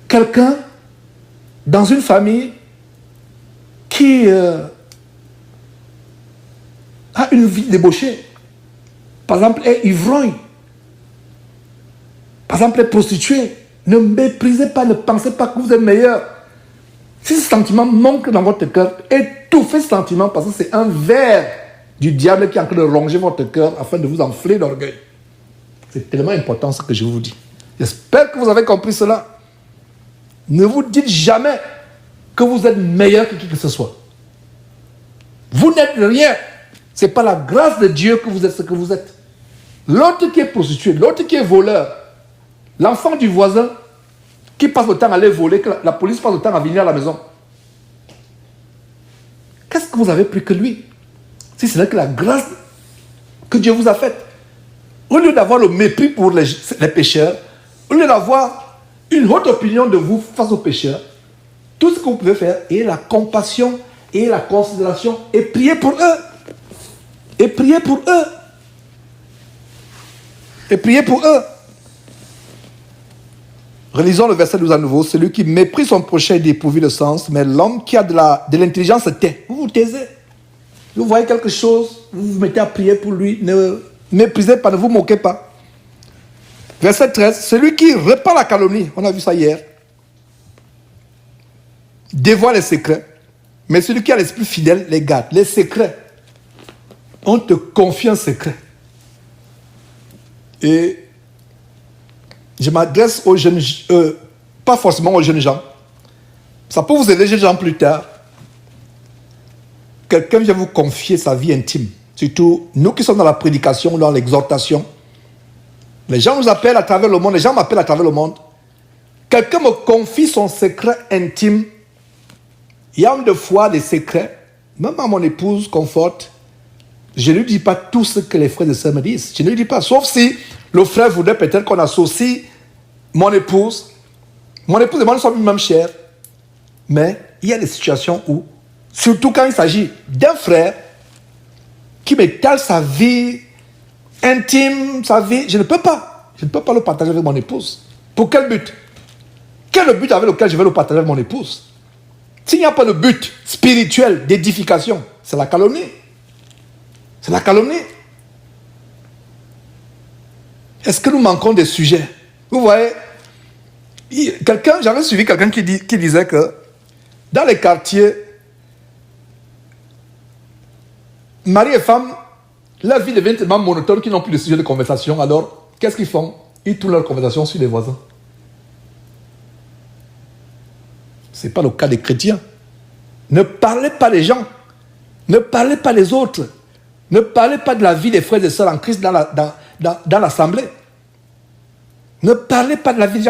quelqu'un dans une famille qui a une vie débauchée. Par exemple, est ivrogne. Par exemple, est prostituée. Ne méprisez pas, ne pensez pas que vous êtes meilleur. Si ce sentiment manque dans votre cœur, étouffez ce sentiment parce que c'est un ver du diable qui est en train de ronger votre cœur afin de vous enfler d'orgueil. C'est tellement important ce que je vous dis. J'espère que vous avez compris cela. Ne vous dites jamais que vous êtes meilleur que qui que ce soit. Vous n'êtes rien. Ce n'est pas la grâce de Dieu que vous êtes ce que vous êtes. L'autre qui est prostitué, l'autre qui est voleur, l'enfant du voisin qui passe le temps à aller voler, que la police passe le temps à venir à la maison. Qu'est-ce que vous avez plus que lui? Si ce n'est que la grâce que Dieu vous a faite. Au lieu d'avoir le mépris pour les pécheurs, au lieu d'avoir une haute opinion de vous face aux pécheurs, tout ce que vous pouvez faire est la compassion et la considération et prier pour eux. Et prier pour eux. Et prier pour eux. Relisons le verset 12 à nouveau. Celui qui méprise son prochain est dépourvu de sens, mais l'homme qui a de l'intelligence se tait. Vous vous taisez. Vous voyez quelque chose, vous vous mettez à prier pour lui. Ne méprisez pas, ne vous moquez pas. Verset 13. Celui qui répand la calomnie, on a vu ça hier, dévoile les secrets, mais celui qui a l'esprit fidèle les garde. Les secrets. On te confie un secret. Et je m'adresse aux jeunes, pas forcément aux jeunes gens. Ça peut vous aider, jeunes gens, plus tard. Quelqu'un vient vous confier sa vie intime. Surtout, nous qui sommes dans la prédication, dans l'exhortation. Les gens nous appellent à travers le monde, les gens m'appellent à travers le monde. Quelqu'un me confie son secret intime. Il y a de fois des secrets, même à mon épouse, conforte. Je ne lui dis pas tout ce que les frères et sœurs me disent. Je ne lui dis pas, sauf si le frère voudrait peut-être qu'on associe mon épouse. Mon épouse et moi, nous sommes même chers. Mais il y a des situations où, surtout quand il s'agit d'un frère qui m'étale sa vie intime, sa vie, je ne peux pas. Je ne peux pas le partager avec mon épouse. Pour quel but? Quel est le but avec lequel je vais le partager avec mon épouse? S'il n'y a pas de but spirituel d'édification, c'est la calomnie. C'est la calomnie. Est-ce que nous manquons des sujets? Vous voyez, j'avais suivi quelqu'un qui disait que dans les quartiers, mari et femme, leur vie devient tellement monotone qu'ils n'ont plus de sujet de conversation. Alors, qu'est-ce qu'ils font? Ils tournent leur conversation sur les voisins. Ce n'est pas le cas des chrétiens. Ne parlez pas des gens. Ne parlez pas des autres. Ne parlez pas de la vie des frères et sœurs en Christ dans l'assemblée. Ne parlez pas de la vie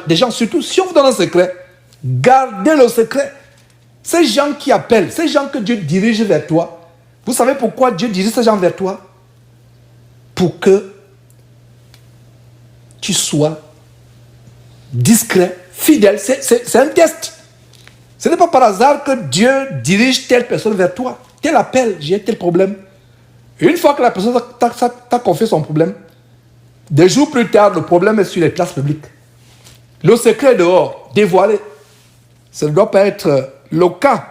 des gens, surtout si on vous donne un secret. Gardez le secret. Ces gens qui appellent, ces gens que Dieu dirige vers toi, vous savez pourquoi Dieu dirige ces gens vers toi? Pour que tu sois discret, fidèle. C'est un test. Ce n'est pas par hasard que Dieu dirige telle personne vers toi. Tel appel, j'ai tel problème. Une fois que la personne t'a confié son problème, des jours plus tard, le problème est sur les places publiques. Le secret est dehors, dévoilé. Ça ne doit pas être le cas.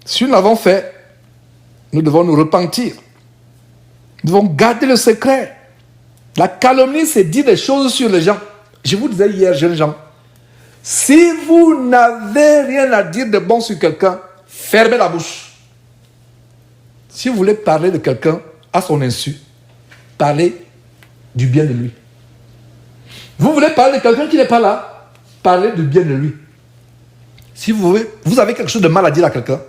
Si nous l'avons fait, nous devons nous repentir. Nous devons garder le secret. La calomnie, c'est dire des choses sur les gens. Je vous disais hier, jeunes gens, si vous n'avez rien à dire de bon sur quelqu'un, fermez la bouche. Si vous voulez parler de quelqu'un à son insu, parlez du bien de lui. Vous voulez parler de quelqu'un qui n'est pas là, parlez du bien de lui. Si vous avez quelque chose de mal à dire à quelqu'un,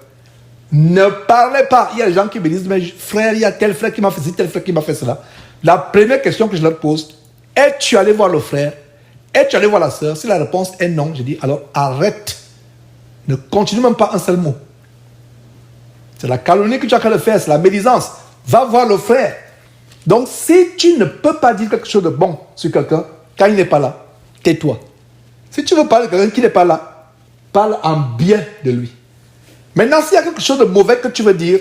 ne parlez pas. Il y a des gens qui me disent, mais frère, il y a tel frère qui m'a fait ci, tel frère qui m'a fait cela. La première question que je leur pose, es-tu allé voir le frère? Es-tu allé voir la sœur? Si la réponse est non, je dis, alors arrête. Ne continue même pas un seul mot. C'est la calomnie que tu as qu'à le faire, c'est la médisance. Va voir le frère. Donc, si tu ne peux pas dire quelque chose de bon sur quelqu'un, quand il n'est pas là, tais-toi. Si tu veux parler de quelqu'un qui n'est pas là, parle en bien de lui. Maintenant, s'il y a quelque chose de mauvais que tu veux dire,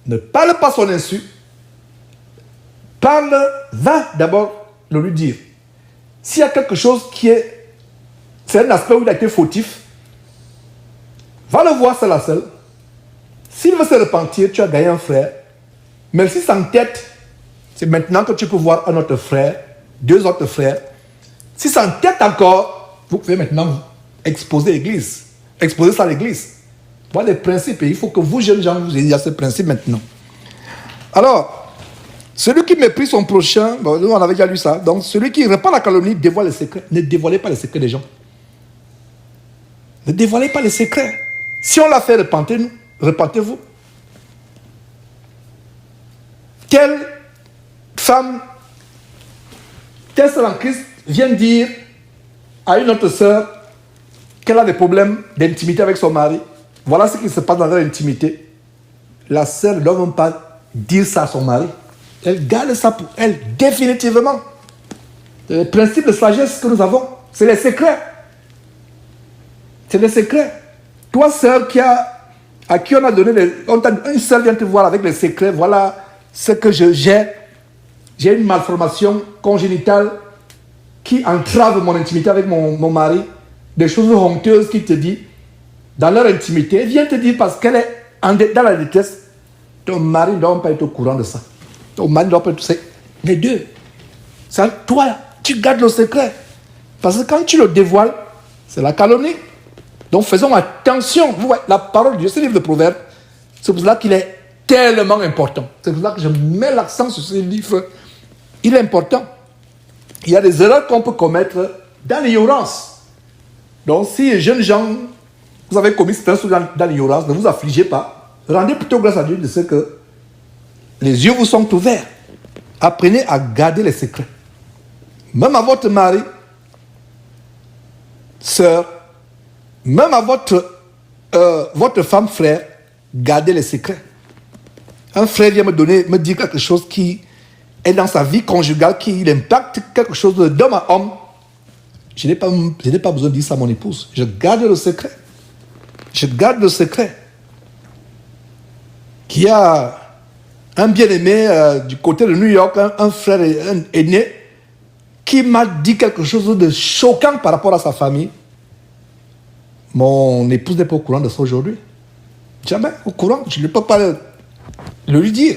ne parle pas son insu. Va d'abord le lui dire. S'il y a quelque chose c'est un aspect où il a été fautif, va le voir seul à seul. S'il veut se repentir, tu as gagné un frère. Mais si s'entête, c'est maintenant que tu peux voir un autre frère, 2 autres frères. Si s'entête encore, vous pouvez maintenant exposer l'église. Exposer ça à l'église. Voilà les principes. Et il faut que vous, jeunes gens, vous ayez ce principe maintenant. Alors, celui qui méprise son prochain, bon, nous on avait déjà lu ça. Donc, celui qui répand la calomnie dévoile les secrets. Ne dévoilez pas les secrets des gens. Ne dévoilez pas les secrets. Si on l'a fait, repentez-nous. Repentez-vous. Telle femme, telle sœur en Christ vient dire à une autre sœur qu'elle a des problèmes d'intimité avec son mari. Voilà ce qui se passe dans leur intimité. La sœur ne doit même pas dire ça à son mari. Elle garde ça pour elle, définitivement. Le principe de sagesse que nous avons, c'est les secrets. C'est les secrets. Toi, sœur, à qui on a donné une sœur vient te voir avec les secrets, voilà ce que j'ai. J'ai une malformation congénitale qui entrave mon intimité avec mon mari. Des choses honteuses qu'il te dit dans leur intimité. Elle vient te dire parce qu'elle est dans la détresse. Ton mari ne doit pas être au courant de ça. Ton mari ne doit pas être... Les deux. Ça, toi, tu gardes le secret. Parce que quand tu le dévoiles, c'est la calomnie. Donc faisons attention. Vous voyez, la parole de Dieu, ce livre de Proverbes, c'est pour cela qu'il est tellement important. C'est pour cela que je mets l'accent sur ce livre. Il est important. Il y a des erreurs qu'on peut commettre dans l'ignorance. Donc si, jeunes gens, vous avez commis certaines choses dans l'ignorance, ne vous affligez pas. Rendez plutôt grâce à Dieu de ce que les yeux vous sont ouverts. Apprenez à garder les secrets. Même à votre mari, sœur, même à votre femme, frère, gardez les secrets. Un frère vient me dire quelque chose qui est dans sa vie conjugale, qui impacte quelque chose d'homme à homme. Je n'ai pas besoin de dire ça à mon épouse. Je garde le secret. Je garde le secret. Qu'il y a un bien-aimé du côté de New York, un frère aîné, qui m'a dit quelque chose de choquant par rapport à sa famille. Mon épouse n'est pas au courant de ça aujourd'hui. Jamais au courant. Je ne peux pas le lui dire.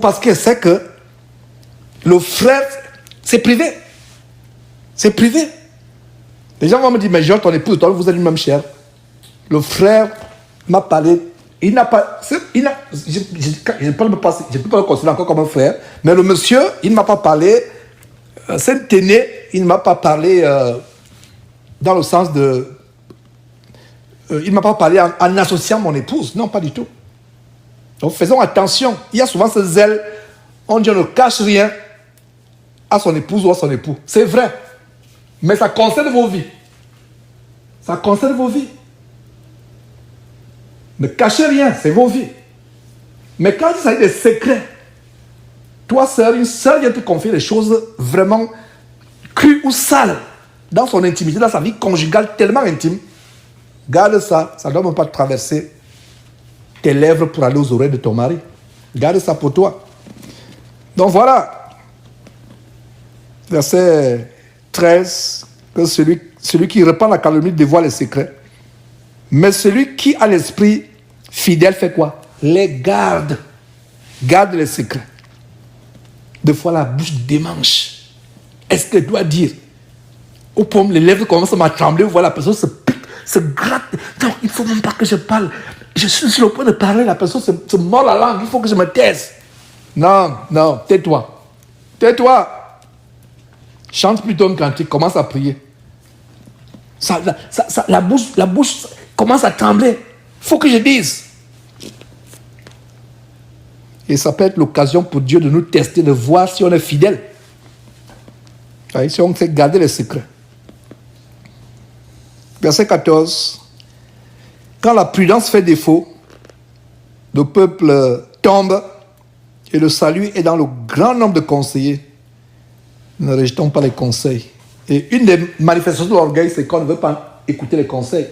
Parce qu'elle sait que le frère, c'est privé. C'est privé. Les gens vont me dire, mais Georges, ton épouse, toi, vous êtes une même chair. Le frère m'a parlé. Il n'a pas... je ne peux pas le considérer encore comme un frère. Mais le monsieur, il ne m'a pas parlé. Cet aîné, il ne m'a pas parlé dans le sens de... il ne m'a pas parlé en associant mon épouse. Non, pas du tout. Donc faisons attention. Il y a souvent ce zèle. On dit on ne cache rien à son épouse ou à son époux. C'est vrai. Mais ça concerne vos vies. Ça concerne vos vies. Ne cachez rien, c'est vos vies. Mais quand il s'agit des secrets, toi, sœur, une sœur vient te confier des choses vraiment crues ou sales dans son intimité, dans sa vie conjugale tellement intime. Garde ça, ça ne doit même pas traverser tes lèvres pour aller aux oreilles de ton mari. Garde ça pour toi. Donc voilà. Verset 13, que celui qui répand la calomnie dévoile les secrets. Mais celui qui a l'esprit fidèle fait quoi? Les garde. Garde les secrets. Des fois, la bouche démange. Est-ce qu'elle doit dire? Au pommes, les lèvres commencent à trembler. Vous voyez, la personne se pique, se gratte. Non, il ne faut même pas que je parle. Je suis sur le point de parler. La personne se mord la langue. Il faut que je me taise. Non, non, tais-toi. Tais-toi. Chante plutôt un cantique. Commence à prier. La bouche commence à trembler. Il faut que je dise. Et ça peut être l'occasion pour Dieu de nous tester, de voir si on est fidèle. Si on sait garder les secrets. Verset 14. Quand la prudence fait défaut, le peuple tombe et le salut est dans le grand nombre de conseillers. Ne rejetons pas les conseils. Et une des manifestations de l'orgueil, c'est qu'on ne veut pas écouter les conseils.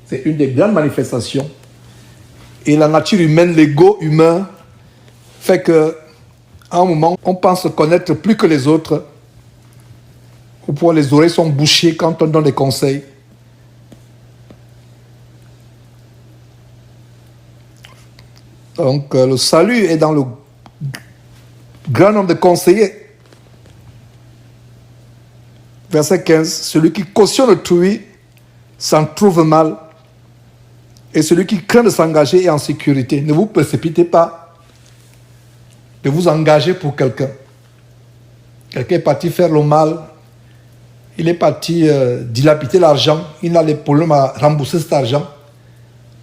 C'est une des grandes manifestations. Et la nature humaine, l'ego humain, fait qu'à un moment, on pense se connaître plus que les autres. Au point où les oreilles sont bouchées quand on donne des conseils. Donc, le salut est dans le grand nombre de conseillers. Verset 15. Celui qui cautionne autrui s'en trouve mal. Et celui qui craint de s'engager est en sécurité. Ne vous précipitez pas de vous engager pour quelqu'un. Quelqu'un est parti faire le mal. il est parti dilapider l'argent, il a les problèmes à rembourser cet argent.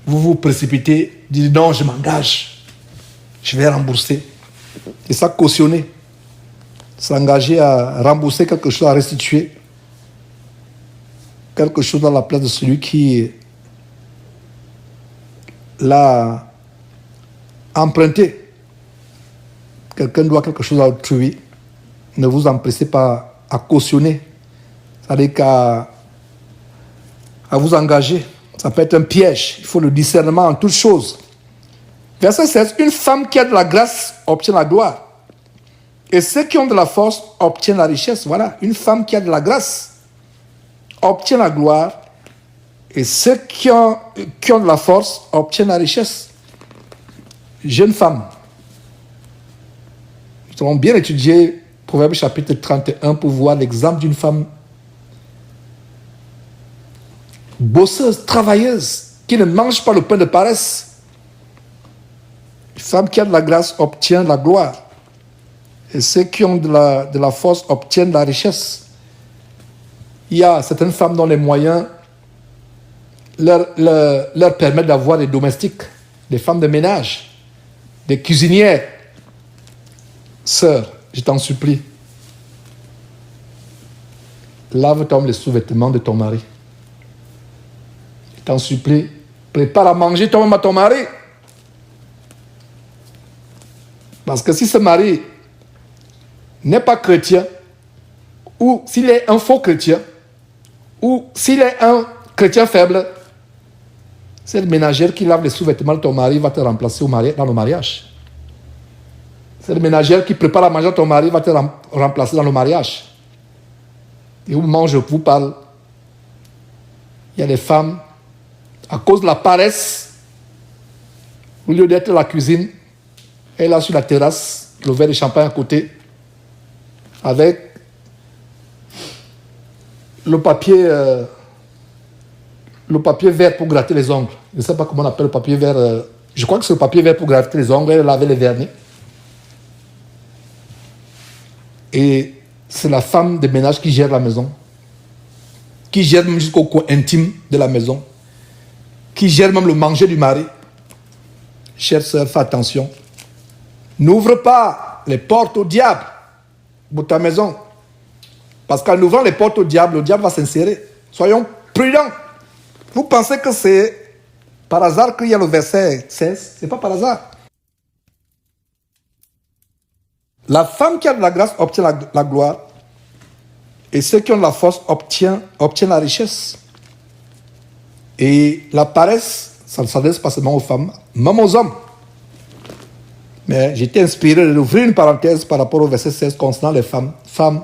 Vous vous précipitez, dites non, je m'engage, je vais rembourser. Et ça, cautionner, s'engager à rembourser quelque chose, à restituer quelque chose dans la place de celui qui l'a emprunté. Quelqu'un doit quelque chose à autrui. Ne vous empressez pas à cautionner. C'est-à-dire qu'à vous engager. Ça peut être un piège. Il faut le discernement en toutes choses. Verset 16. Une femme qui a de la grâce obtient la gloire. Et ceux qui ont de la force obtiennent la richesse. Voilà. Une femme qui a de la grâce obtient la gloire. Et ceux qui ont de la force obtiennent la richesse. Jeune femme. Nous allons bien étudier Proverbe chapitre 31 pour voir l'exemple d'une femme bosseuse, travailleuse, qui ne mange pas le pain de paresse. Une femme qui a de la grâce obtient la gloire. Et ceux qui ont de la force obtiennent la richesse. Il y a certaines femmes dont les moyens leur permettent d'avoir des domestiques, des femmes de ménage, des cuisinières. Sœur, je t'en supplie, lave-toi les sous-vêtements de ton mari. Je t'en supplie, prépare à manger toi-même à ton mari. Parce que si ce mari n'est pas chrétien, ou s'il est un faux chrétien, ou s'il est un chrétien faible, cette ménagère qui lave les sous-vêtements de ton mari va te remplacer dans le mariage. Cette ménagère qui prépare à manger à ton mari va te remplacer dans le mariage. Et au moment où je vous parle, il y a des femmes, à cause de la paresse, au lieu d'être à la cuisine, elle est sur la terrasse, le verre de champagne à côté, avec le papier vert pour gratter les ongles. Je ne sais pas comment on appelle le papier vert. Je crois que c'est le papier vert pour gratter les ongles. Elle lavait les vernis. Et c'est la femme de ménage qui gère la maison, qui gère même jusqu'au coin intime de la maison, qui gère même le manger du mari. Chère sœur, fais attention. N'ouvre pas les portes au diable pour ta maison. Parce qu'en ouvrant les portes au diable, le diable va s'insérer. Soyons prudents. Vous pensez que c'est par hasard qu'il y a le verset 16? Ce n'est pas par hasard. La femme qui a de la grâce obtient la gloire. Et ceux qui ont de la force obtiennent la richesse. Et la paresse, ça ne s'adresse pas seulement aux femmes, même aux hommes. Mais j'étais inspiré d'ouvrir une parenthèse par rapport au verset 16 concernant les femmes. Femmes,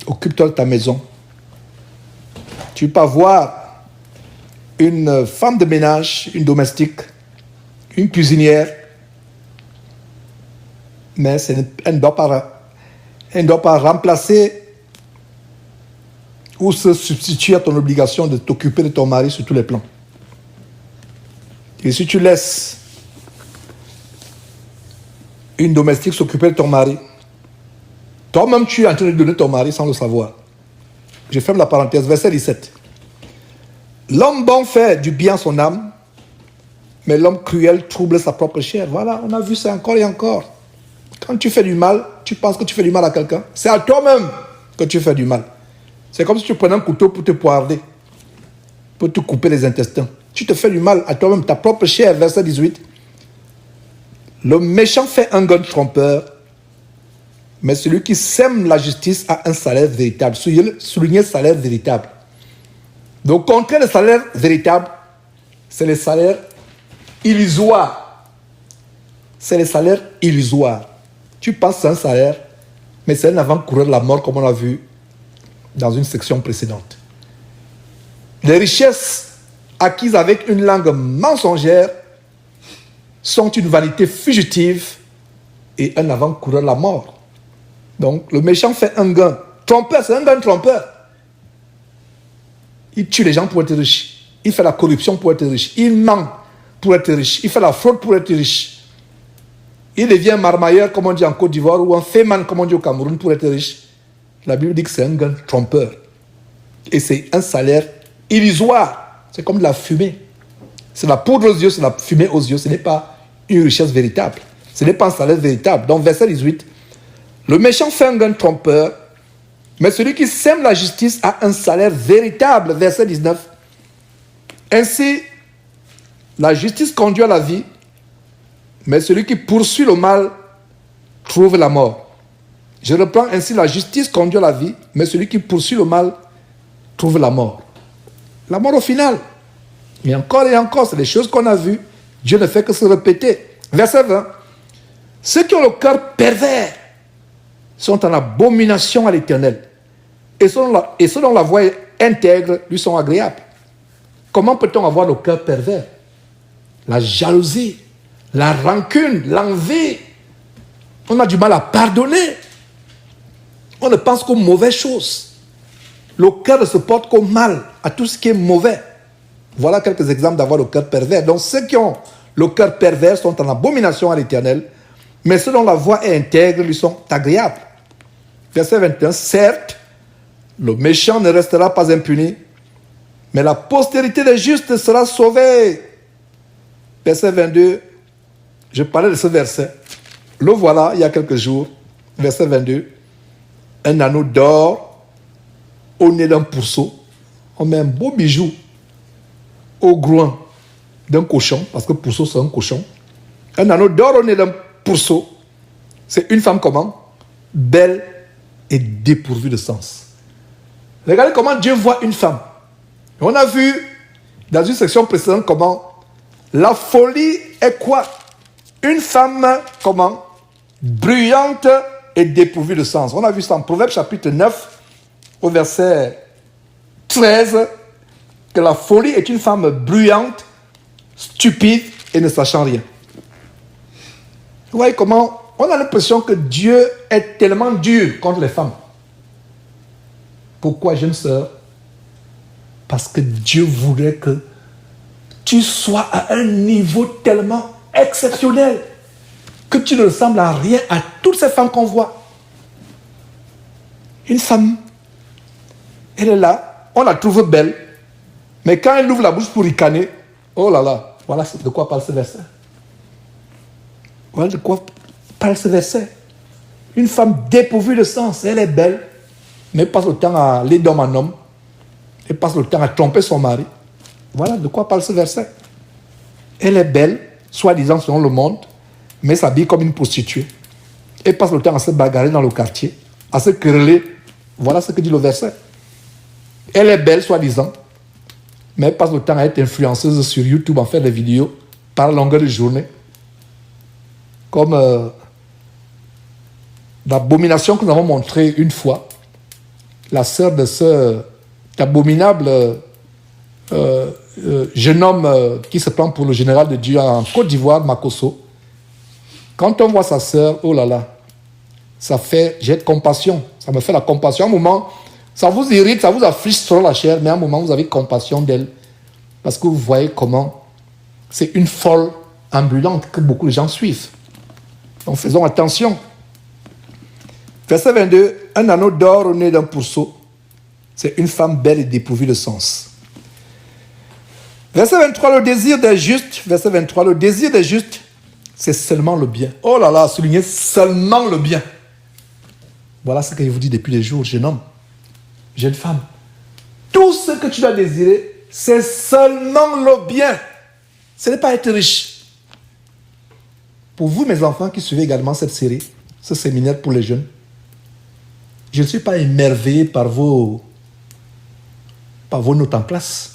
occupe-toi de ta maison. Tu peux avoir une femme de ménage, une domestique, une cuisinière, mais elle ne doit pas remplacer ou se substituer à ton obligation de t'occuper de ton mari sur tous les plans. Et si tu laisses une domestique s'occuper de ton mari, toi-même tu es en train de donner ton mari sans le savoir. Je ferme la parenthèse, verset 17. L'homme bon fait du bien à son âme, mais l'homme cruel trouble sa propre chair. Voilà, on a vu ça encore et encore. Quand tu fais du mal, tu penses que tu fais du mal à quelqu'un. C'est à toi-même que tu fais du mal. C'est comme si tu prenais un couteau pour te poireler, pour te couper les intestins. Tu te fais du mal à toi-même, ta propre chair, verset 18. Le méchant fait un gain trompeur, mais celui qui sème la justice a un salaire véritable. Soulignez salaire véritable. Donc, contraire le salaire véritable, c'est le salaire illusoire. C'est le salaire illusoire. Tu penses que c'est un salaire, mais c'est un avant-coureur de la mort, comme on l'a vu dans une section précédente. Les richesses acquises avec une langue mensongère sont une vanité fugitive et un avant-coureur de la mort. Donc, le méchant fait un gain trompeur, c'est un gain trompeur. Il tue les gens pour être riche. Il fait la corruption pour être riche. Il ment pour être riche. Il fait la fraude pour être riche. Il devient un marmailleur, comme on dit en Côte d'Ivoire, ou un féman, comme on dit au Cameroun, pour être riche. La Bible dit que c'est un gars trompeur. Et c'est un salaire illusoire. C'est comme de la fumée. C'est la poudre aux yeux, c'est la fumée aux yeux. Ce n'est pas une richesse véritable. Ce n'est pas un salaire véritable. Donc, verset 18. Le méchant fait un gain trompeur, mais celui qui sème la justice a un salaire véritable. Verset 19. Ainsi, la justice conduit à la vie, mais celui qui poursuit le mal trouve la mort. Je reprends, ainsi la justice conduit à la vie, mais celui qui poursuit le mal trouve la mort. La mort au final. Mais encore et encore, c'est des choses qu'on a vues. Dieu ne fait que se répéter. Verset 20. Ceux qui ont le cœur pervers sont en abomination à l'Éternel. Et ceux dont la voix intègre lui sont agréables. Comment peut-on avoir le cœur pervers? La jalousie, la rancune, l'envie. On a du mal à pardonner. On ne pense qu'aux mauvaises choses. Le cœur ne se porte qu'au mal, à tout ce qui est mauvais. Voilà quelques exemples d'avoir le cœur pervers. Donc ceux qui ont le cœur pervers sont en abomination à l'Éternel, mais ceux dont la voix est intègre lui sont agréables. Verset 21, certes, le méchant ne restera pas impuni, mais la postérité des justes sera sauvée. Verset 22, je parlais de ce verset. Le voilà, il y a quelques jours, verset 22, un anneau d'or au nez d'un pourceau. On met un beau bijou au groin d'un cochon, parce que pourceau c'est un cochon. Un anneau d'or au nez d'un pourceau, c'est une femme comment? Belle et dépourvue de sens. Regardez comment Dieu voit une femme. On a vu dans une section précédente comment la folie est quoi? Une femme comment? Bruyante et dépourvue de sens. On a vu ça en Proverbe chapitre 9 au verset 13 que la folie est une femme bruyante, stupide et ne sachant rien. Vous voyez comment on a l'impression que Dieu est tellement dur contre les femmes. Pourquoi, jeune sœur? Parce que Dieu voudrait que tu sois à un niveau tellement exceptionnel que tu ne ressembles à rien à toutes ces femmes qu'on voit. Une femme, elle est là, on la trouve belle, mais quand elle ouvre la bouche pour ricaner, oh là là, voilà de quoi parle ce verset. Voilà de quoi parle ce verset. Une femme dépourvue de sens, elle est belle, mais elle passe le temps à aller d'homme en homme, elle passe le temps à tromper son mari. Voilà de quoi parle ce verset. Elle est belle, soi-disant selon le monde, mais s'habille comme une prostituée. Elle passe le temps à se bagarrer dans le quartier, à se quereller. Voilà ce que dit le verset. Elle est belle, soi-disant, mais elle passe le temps à être influenceuse sur YouTube, à faire des vidéos par longueur de journée. Comme l'abomination que nous avons montrée une fois, la sœur de cet abominable jeune homme qui se prend pour le général de Dieu en Côte d'Ivoire, Makosso. Quand on voit sa sœur, oh là là, j'ai de compassion, ça me fait la compassion. À un moment, ça vous irrite, ça vous afflige sur la chair, mais à un moment, vous avez compassion d'elle. Parce que vous voyez comment c'est une folle ambulante que beaucoup de gens suivent. Donc faisons attention. Verset 22, un anneau d'or au nez d'un pourceau, c'est une femme belle et dépourvue de sens. Verset 23, le désir des justes, verset 23, le désir des justes, c'est seulement le bien. Oh là là, soulignez seulement le bien. Voilà ce que je vous dis depuis des jours, jeune homme, jeune femme. Tout ce que tu dois désirer, c'est seulement le bien. Ce n'est pas être riche. Pour vous, mes enfants, qui suivez également cette série, ce séminaire pour les jeunes, je ne suis pas émerveillé par vos notes en classe.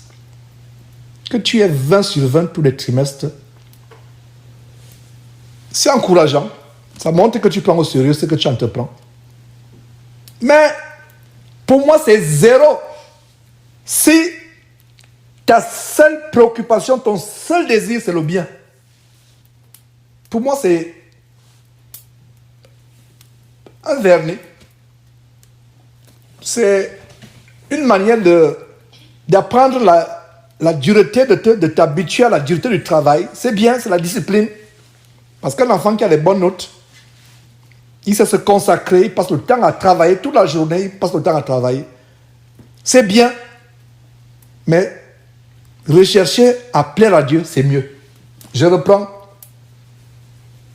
Que tu aies 20 sur 20 tous les trimestres, c'est encourageant. Ça montre que tu prends au sérieux ce que tu entreprends. Mais pour moi, c'est zéro. Si ta seule préoccupation, ton seul désir, c'est le bien. Pour moi, c'est un vernis. C'est une manière d'apprendre la dureté, de t'habituer à la dureté du travail. C'est bien, c'est la discipline. Parce qu'un enfant qui a des bonnes notes, il sait se consacrer, il passe le temps à travailler, toute la journée, il passe le temps à travailler. C'est bien, mais rechercher à plaire à Dieu, c'est mieux. Je reprends.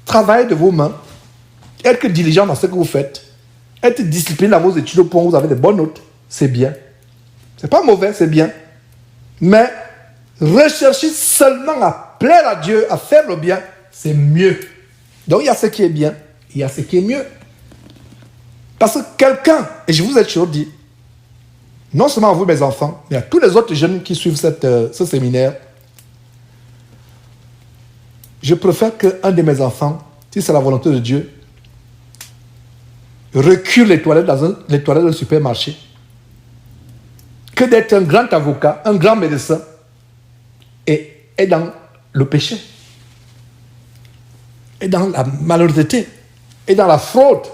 Travaillez de vos mains, être diligent dans ce que vous faites, être discipliné dans vos études au point où vous avez des bonnes notes, c'est bien. C'est pas mauvais, c'est bien. Mais rechercher seulement à plaire à Dieu, à faire le bien, c'est mieux. Donc il y a ce qui est bien, il y a ce qui est mieux. Parce que quelqu'un, et je vous ai toujours dit, non seulement à vous mes enfants, mais à tous les autres jeunes qui suivent ce séminaire, je préfère qu'un de mes enfants, si c'est la volonté de Dieu, recule les toilettes les toilettes d'un supermarché, que d'être un grand avocat, un grand médecin, et est dans le péché, et dans la malhonnêteté, et dans la fraude.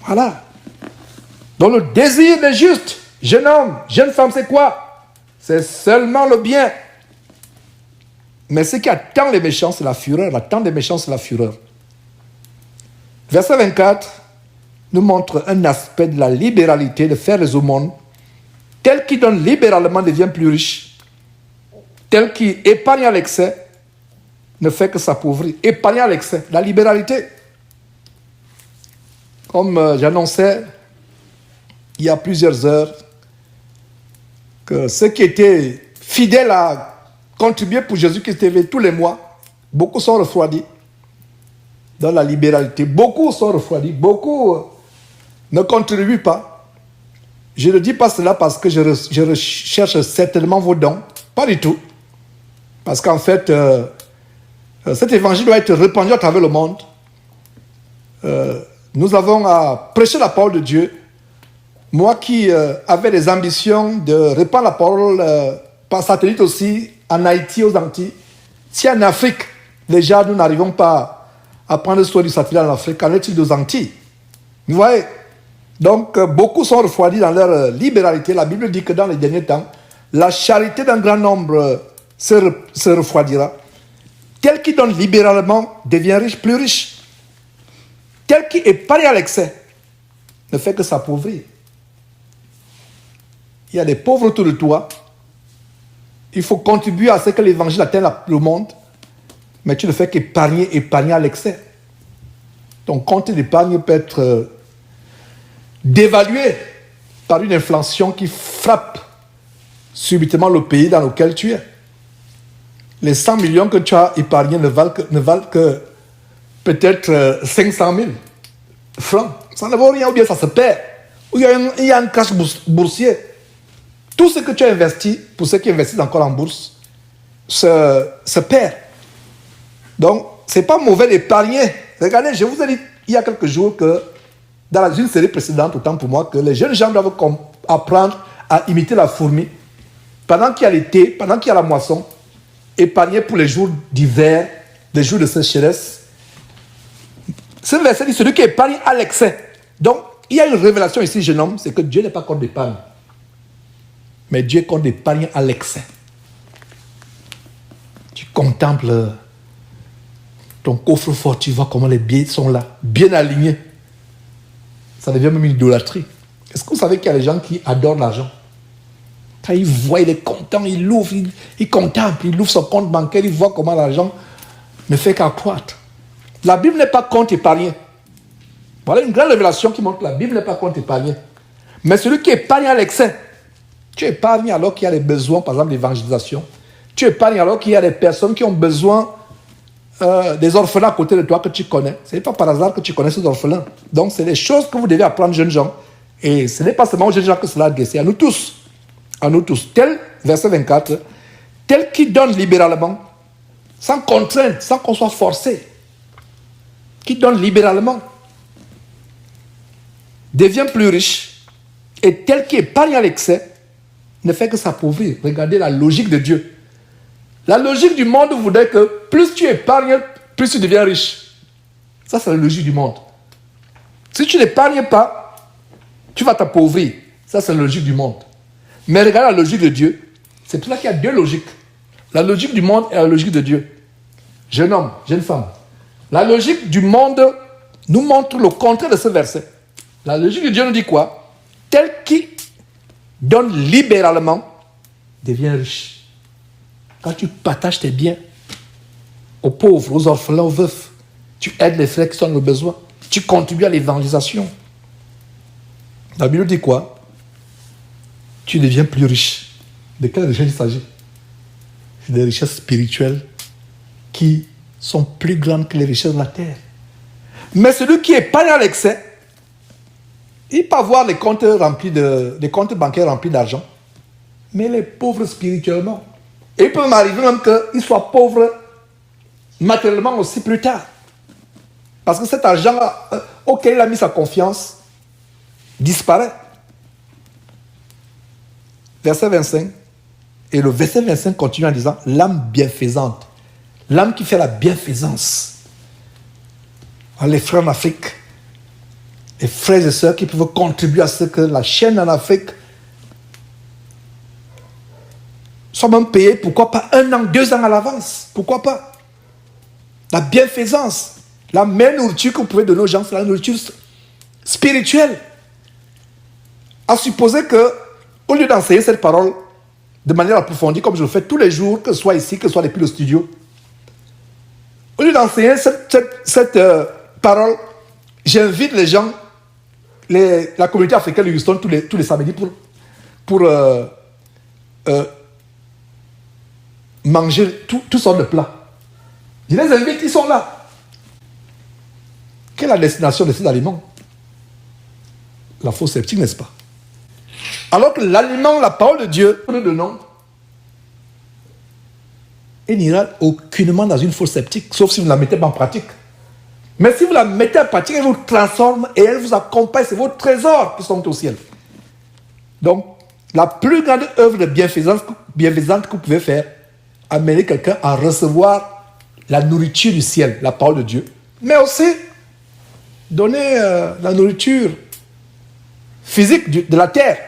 Voilà. Donc le désir des justes, jeune homme, jeune femme, c'est quoi? C'est seulement le bien. Mais ce qui attend les méchants, c'est la fureur. L'attente des méchants, c'est la fureur. Verset 24 nous montre un aspect de la libéralité de faire les aumônes. Tel qui donne libéralement devient plus riche. Tel qui épargne à l'excès ne fait que s'appauvrir. Épargner à l'excès, la libéralité. Comme j'annonçais il y a plusieurs heures, que ceux qui étaient fidèles à contribuer pour Jésus-Christ TV tous les mois, beaucoup sont refroidis dans la libéralité. Beaucoup sont refroidis, beaucoup ne contribuent pas. Je ne dis pas cela parce que je recherche certainement vos dons, pas du tout. Parce qu'en fait, cet évangile doit être répandu à travers le monde. Nous avons à prêcher la parole de Dieu. Moi qui avais des ambitions de répandre la parole par satellite aussi, en Haïti, aux Antilles. Si en Afrique, déjà, nous n'arrivons pas à prendre soin du satellite en Afrique, qu'en est-il aux Antilles? Vous voyez? Donc, beaucoup sont refroidis dans leur libéralité. La Bible dit que dans les derniers temps, la charité d'un grand nombre se refroidira. Tel qui donne libéralement devient riche, plus riche. Tel qui épargne à l'excès ne fait que s'appauvrir. Il y a des pauvres autour de toi. Il faut contribuer à ce que l'évangile atteigne le monde, mais tu ne fais qu'épargner à l'excès. Ton compte d'épargne peut être dévalué par une inflation qui frappe subitement le pays dans lequel tu es. Les 100 millions que tu as épargnés ne valent que peut-être 500 000 francs. Ça ne vaut rien, ou bien ça se perd. Ou il y a un crash boursier. Tout ce que tu as investi, pour ceux qui investissent encore en bourse, se perd. Donc, ce n'est pas mauvais d'épargner. Regardez, je vous ai dit il y a quelques jours que dans une série précédente, autant pour moi, que les jeunes gens doivent apprendre à imiter la fourmi. Pendant qu'il y a l'été, pendant qu'il y a la moisson, épargner pour les jours d'hiver, les jours de sécheresse. Ce verset dit celui qui épargne à l'excès. Donc, il y a une révélation ici, jeune homme, c'est que Dieu n'est pas contre l'épargne. Mais Dieu est contre l'épargne à l'excès. Tu contemples ton coffre-fort, tu vois comment les billets sont là, bien alignés. Ça devient même une idolâtrie. Est-ce que vous savez qu'il y a des gens qui adorent l'argent? Quand ils voient, il est content, il ouvre, il contemple, il ouvre son compte bancaire, il voit comment l'argent ne fait qu'accroître. La Bible n'est pas contre épargner. Voilà une grande révélation qui montre que la Bible n'est pas contre épargner. Mais celui qui épargne à l'excès, tu épargnes alors qu'il y a des besoins, par exemple l'évangélisation. Tu épargnes alors qu'il y a des personnes qui ont besoin des orphelins à côté de toi que tu connais. Ce n'est pas par hasard que tu connais ces orphelins. Donc, c'est des choses que vous devez apprendre, jeunes gens. Et ce n'est pas seulement aux jeunes gens que cela a adressé, à nous tous. À nous tous. Tel, verset 24, tel qui donne libéralement, sans contrainte, sans qu'on soit forcé, qui donne libéralement, devient plus riche, et tel qui épargne à l'excès, ne fait que s'appauvrir. Regardez la logique de Dieu. La logique du monde voudrait que plus tu épargnes, plus tu deviens riche. Ça, c'est la logique du monde. Si tu n'épargnes pas, tu vas t'appauvrir. Ça, c'est la logique du monde. Mais regardez la logique de Dieu. C'est pour ça qu'il y a deux logiques. La logique du monde et la logique de Dieu. Jeune homme, jeune femme. La logique du monde nous montre le contraire de ce verset. La logique de Dieu nous dit quoi? Tel qui donne libéralement devient riche. Quand tu partages tes biens aux pauvres, aux orphelins, aux veufs, tu aides les frères qui sont dans le besoin, tu contribues à l'évangélisation. La Bible dit quoi? Tu deviens plus riche. De quelle richesse il s'agit? C'est des richesses spirituelles qui sont plus grandes que les richesses de la terre. Mais celui qui épargne à l'excès, il peut avoir les comptes bancaires remplis d'argent, mais il est pauvre spirituellement. Et il peut m'arriver même qu'il soit pauvre matériellement aussi plus tard. Parce que cet argent auquel il a mis sa confiance disparaît. Verset 25. Et le verset 25 continue en disant l'âme bienfaisante. L'âme qui fait la bienfaisance. Les frères en Afrique, les frères et sœurs qui peuvent contribuer à ce que la chaîne en Afrique soit même payée, pourquoi pas 1 an, 2 ans à l'avance, pourquoi pas? La bienfaisance, la meilleure nourriture que vous pouvez donner aux gens, c'est la nourriture spirituelle. À supposer que, au lieu d'enseigner cette parole de manière approfondie, comme je le fais tous les jours, que ce soit ici, que ce soit depuis le studio, au lieu d'enseigner cette parole, j'invite les gens, la communauté africaine de Houston tous les samedis pour manger toutes sortes de plats. Je les invite, ils sont là. Quelle est la destination de ces aliments? La fosse septique, n'est-ce pas? Alors que l'aliment, la parole de Dieu, nous donnons, il n'ira aucunement dans une fosse septique, sauf si vous ne la mettez pas en pratique. Mais si vous la mettez en pratique, elle vous transforme et elle vous accompagne. C'est vos trésors qui sont au ciel. Donc, la plus grande œuvre de bienfaisante que vous pouvez faire, amener quelqu'un à recevoir la nourriture du ciel, la parole de Dieu, mais aussi donner la nourriture physique de la terre.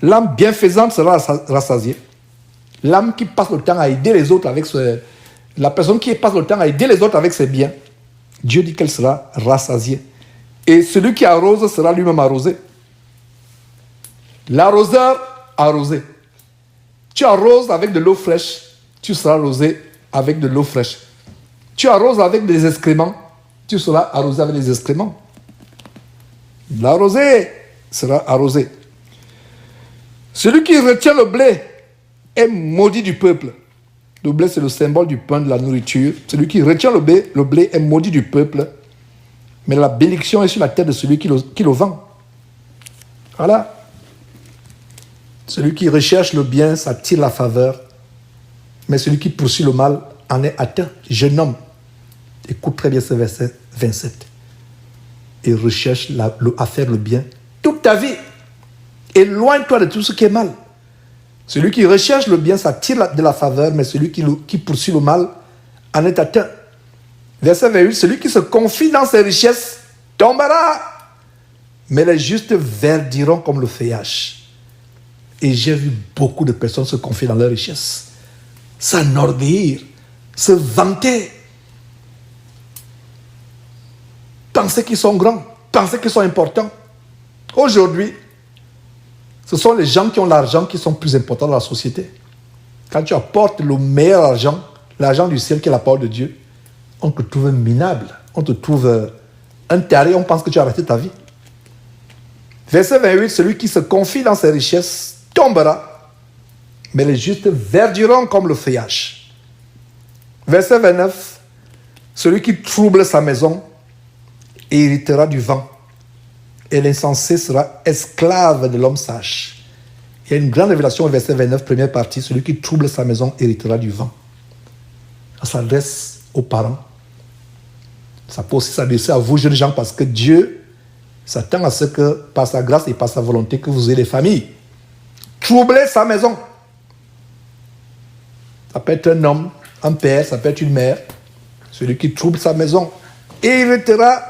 L'âme bienfaisante sera rassasiée. L'âme qui passe le temps à aider les autres avec la personne qui passe le temps à aider les autres avec ses biens, Dieu dit qu'elle sera rassasiée. Et celui qui arrose sera lui-même arrosé. L'arroseur arrosé. Tu arroses avec de l'eau fraîche, tu seras arrosé avec de l'eau fraîche. Tu arroses avec des excréments, tu seras arrosé avec des excréments. L'arrosé sera arrosé. Celui qui retient le blé est maudit du peuple. Le blé, c'est le symbole du pain, de la nourriture. Celui qui retient le blé est maudit du peuple. Mais la bénédiction est sur la tête de celui qui le vend. Voilà. Celui qui recherche le bien s'attire la faveur. Mais celui qui poursuit le mal en est atteint. Jeune homme, écoute très bien ce verset 27. Et recherche à faire le bien toute ta vie. Éloigne-toi de tout ce qui est mal. Celui qui recherche le bien s'attire de la faveur, mais celui qui poursuit le mal en est atteint. Verset 28, celui qui se confie dans ses richesses tombera, mais les justes verdiront comme le feuillage. Et j'ai vu beaucoup de personnes se confier dans leurs richesses, s'enorgueillir, se vanter, penser qu'ils sont grands, penser qu'ils sont importants. Aujourd'hui, ce sont les gens qui ont l'argent qui sont plus importants dans la société. Quand tu apportes le meilleur argent, l'argent du ciel qui est la parole de Dieu, on te trouve minable, on te trouve un taré, on pense que tu as arrêté ta vie. Verset 28, celui qui se confie dans ses richesses tombera, mais les justes verdiront comme le feuillage. Verset 29, celui qui trouble sa maison héritera du vent, et l'insensé sera esclave de l'homme sage. Il y a une grande révélation au verset 29, première partie, celui qui trouble sa maison héritera du vent. Ça s'adresse aux parents. Ça peut aussi s'adresser à vous, jeunes gens, parce que Dieu s'attend à ce que, par sa grâce et par sa volonté, que vous ayez des familles. Troubler sa maison. Ça peut être un homme, un père, ça peut être une mère. Celui qui trouble sa maison héritera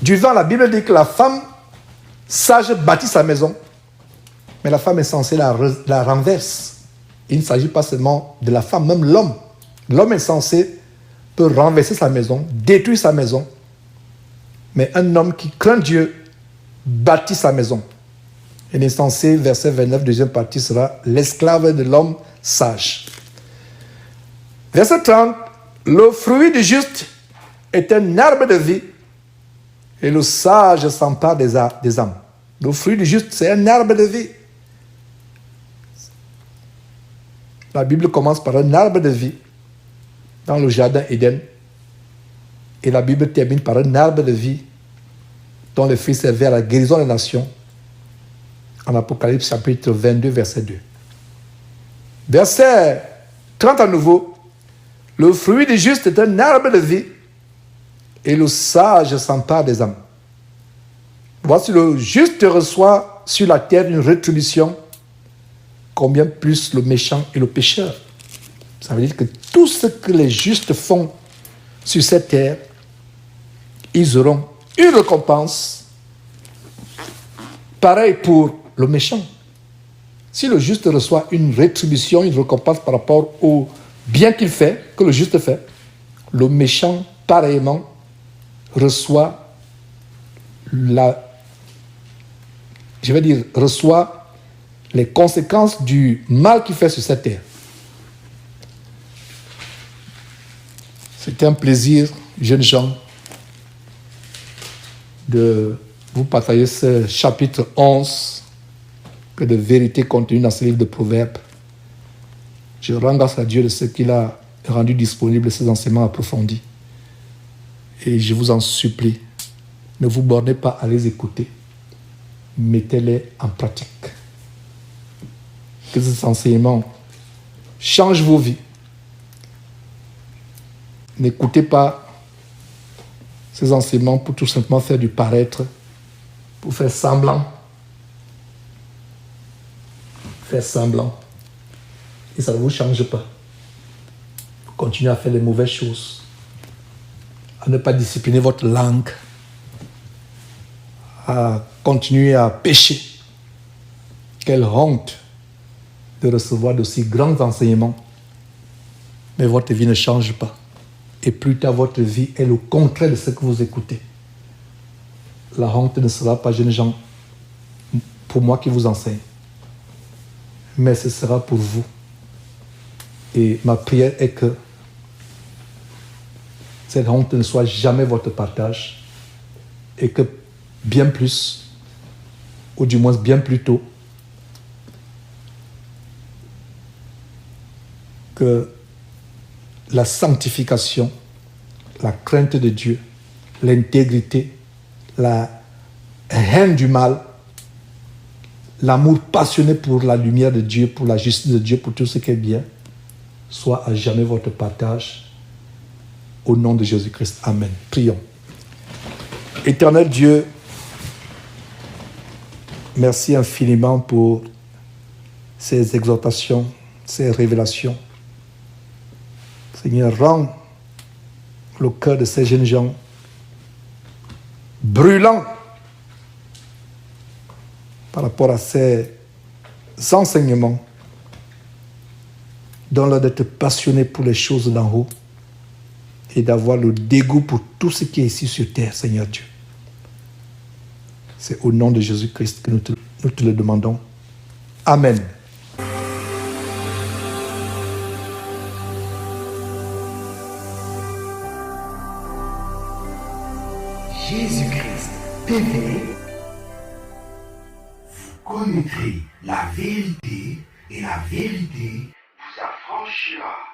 du vent. La Bible dit que la femme sage bâtit sa maison, mais la femme insensée la renverse. Il ne s'agit pas seulement de la femme, même l'homme L'homme insensé peut renverser sa maison, détruire sa maison, mais un homme qui craint Dieu bâtit sa maison. Et l'insensé, verset 29, deuxième partie, sera l'esclave de l'homme sage. Verset 30, le fruit du juste est un arbre de vie et le sage s'empare des âmes. Le fruit du juste, c'est un arbre de vie. La Bible commence par un arbre de vie dans le jardin Éden. Et la Bible termine par un arbre de vie dont le fruit servait à la guérison des nations en Apocalypse chapitre 22, verset 2. Verset 30 à nouveau. Le fruit du juste est un arbre de vie et le sage s'empare des âmes. Voici le juste reçoit sur la terre une rétribution, combien plus le méchant et le pécheur. Ça veut dire que tout ce que les justes font sur cette terre, ils auront une récompense. Pareil pour le méchant. Si le juste reçoit une rétribution, une récompense par rapport au bien qu'il fait, que le juste fait, le méchant, pareillement, reçoit reçoit les conséquences du mal qu'il fait sur cette terre. C'était un plaisir, jeunes gens, de vous partager ce chapitre 11 que de vérité contenue dans ce livre de Proverbes. Je rends grâce à Dieu de ce qu'il a rendu disponible, ces enseignements approfondis. Et je vous en supplie, ne vous bornez pas à les écouter. Mettez-les en pratique. Que ces enseignements changent vos vies. N'écoutez pas ces enseignements pour tout simplement faire du paraître, pour faire semblant. Faire semblant. Et ça ne vous change pas. Vous continuez à faire les mauvaises choses, à ne pas discipliner votre langue, à continuer à pécher. Quelle honte de recevoir d'aussi grands enseignements, mais votre vie ne change pas. Et plus tard, votre vie est le contraire de ce que vous écoutez. La honte ne sera pas, jeunes gens, pour moi qui vous enseigne, mais ce sera pour vous. Et ma prière est que cette honte ne soit jamais votre partage et que bien plus, ou du moins bien plus tôt, que la sanctification, la crainte de Dieu, l'intégrité, la haine du mal, l'amour passionné pour la lumière de Dieu, pour la justice de Dieu, pour tout ce qui est bien, soit à jamais votre partage. Au nom de Jésus-Christ. Amen. Prions. Éternel Dieu, merci infiniment pour ces exhortations, ces révélations. Seigneur, rends le cœur de ces jeunes gens brûlant par rapport à ces enseignements. Donne-leur d'être passionnés pour les choses d'en haut et d'avoir le dégoût pour tout ce qui est ici sur terre, Seigneur Dieu. C'est au nom de Jésus-Christ que nous te le demandons. Amen. Jésus-Christ TV, vous connaîtrez la vérité et la vérité vous affranchira.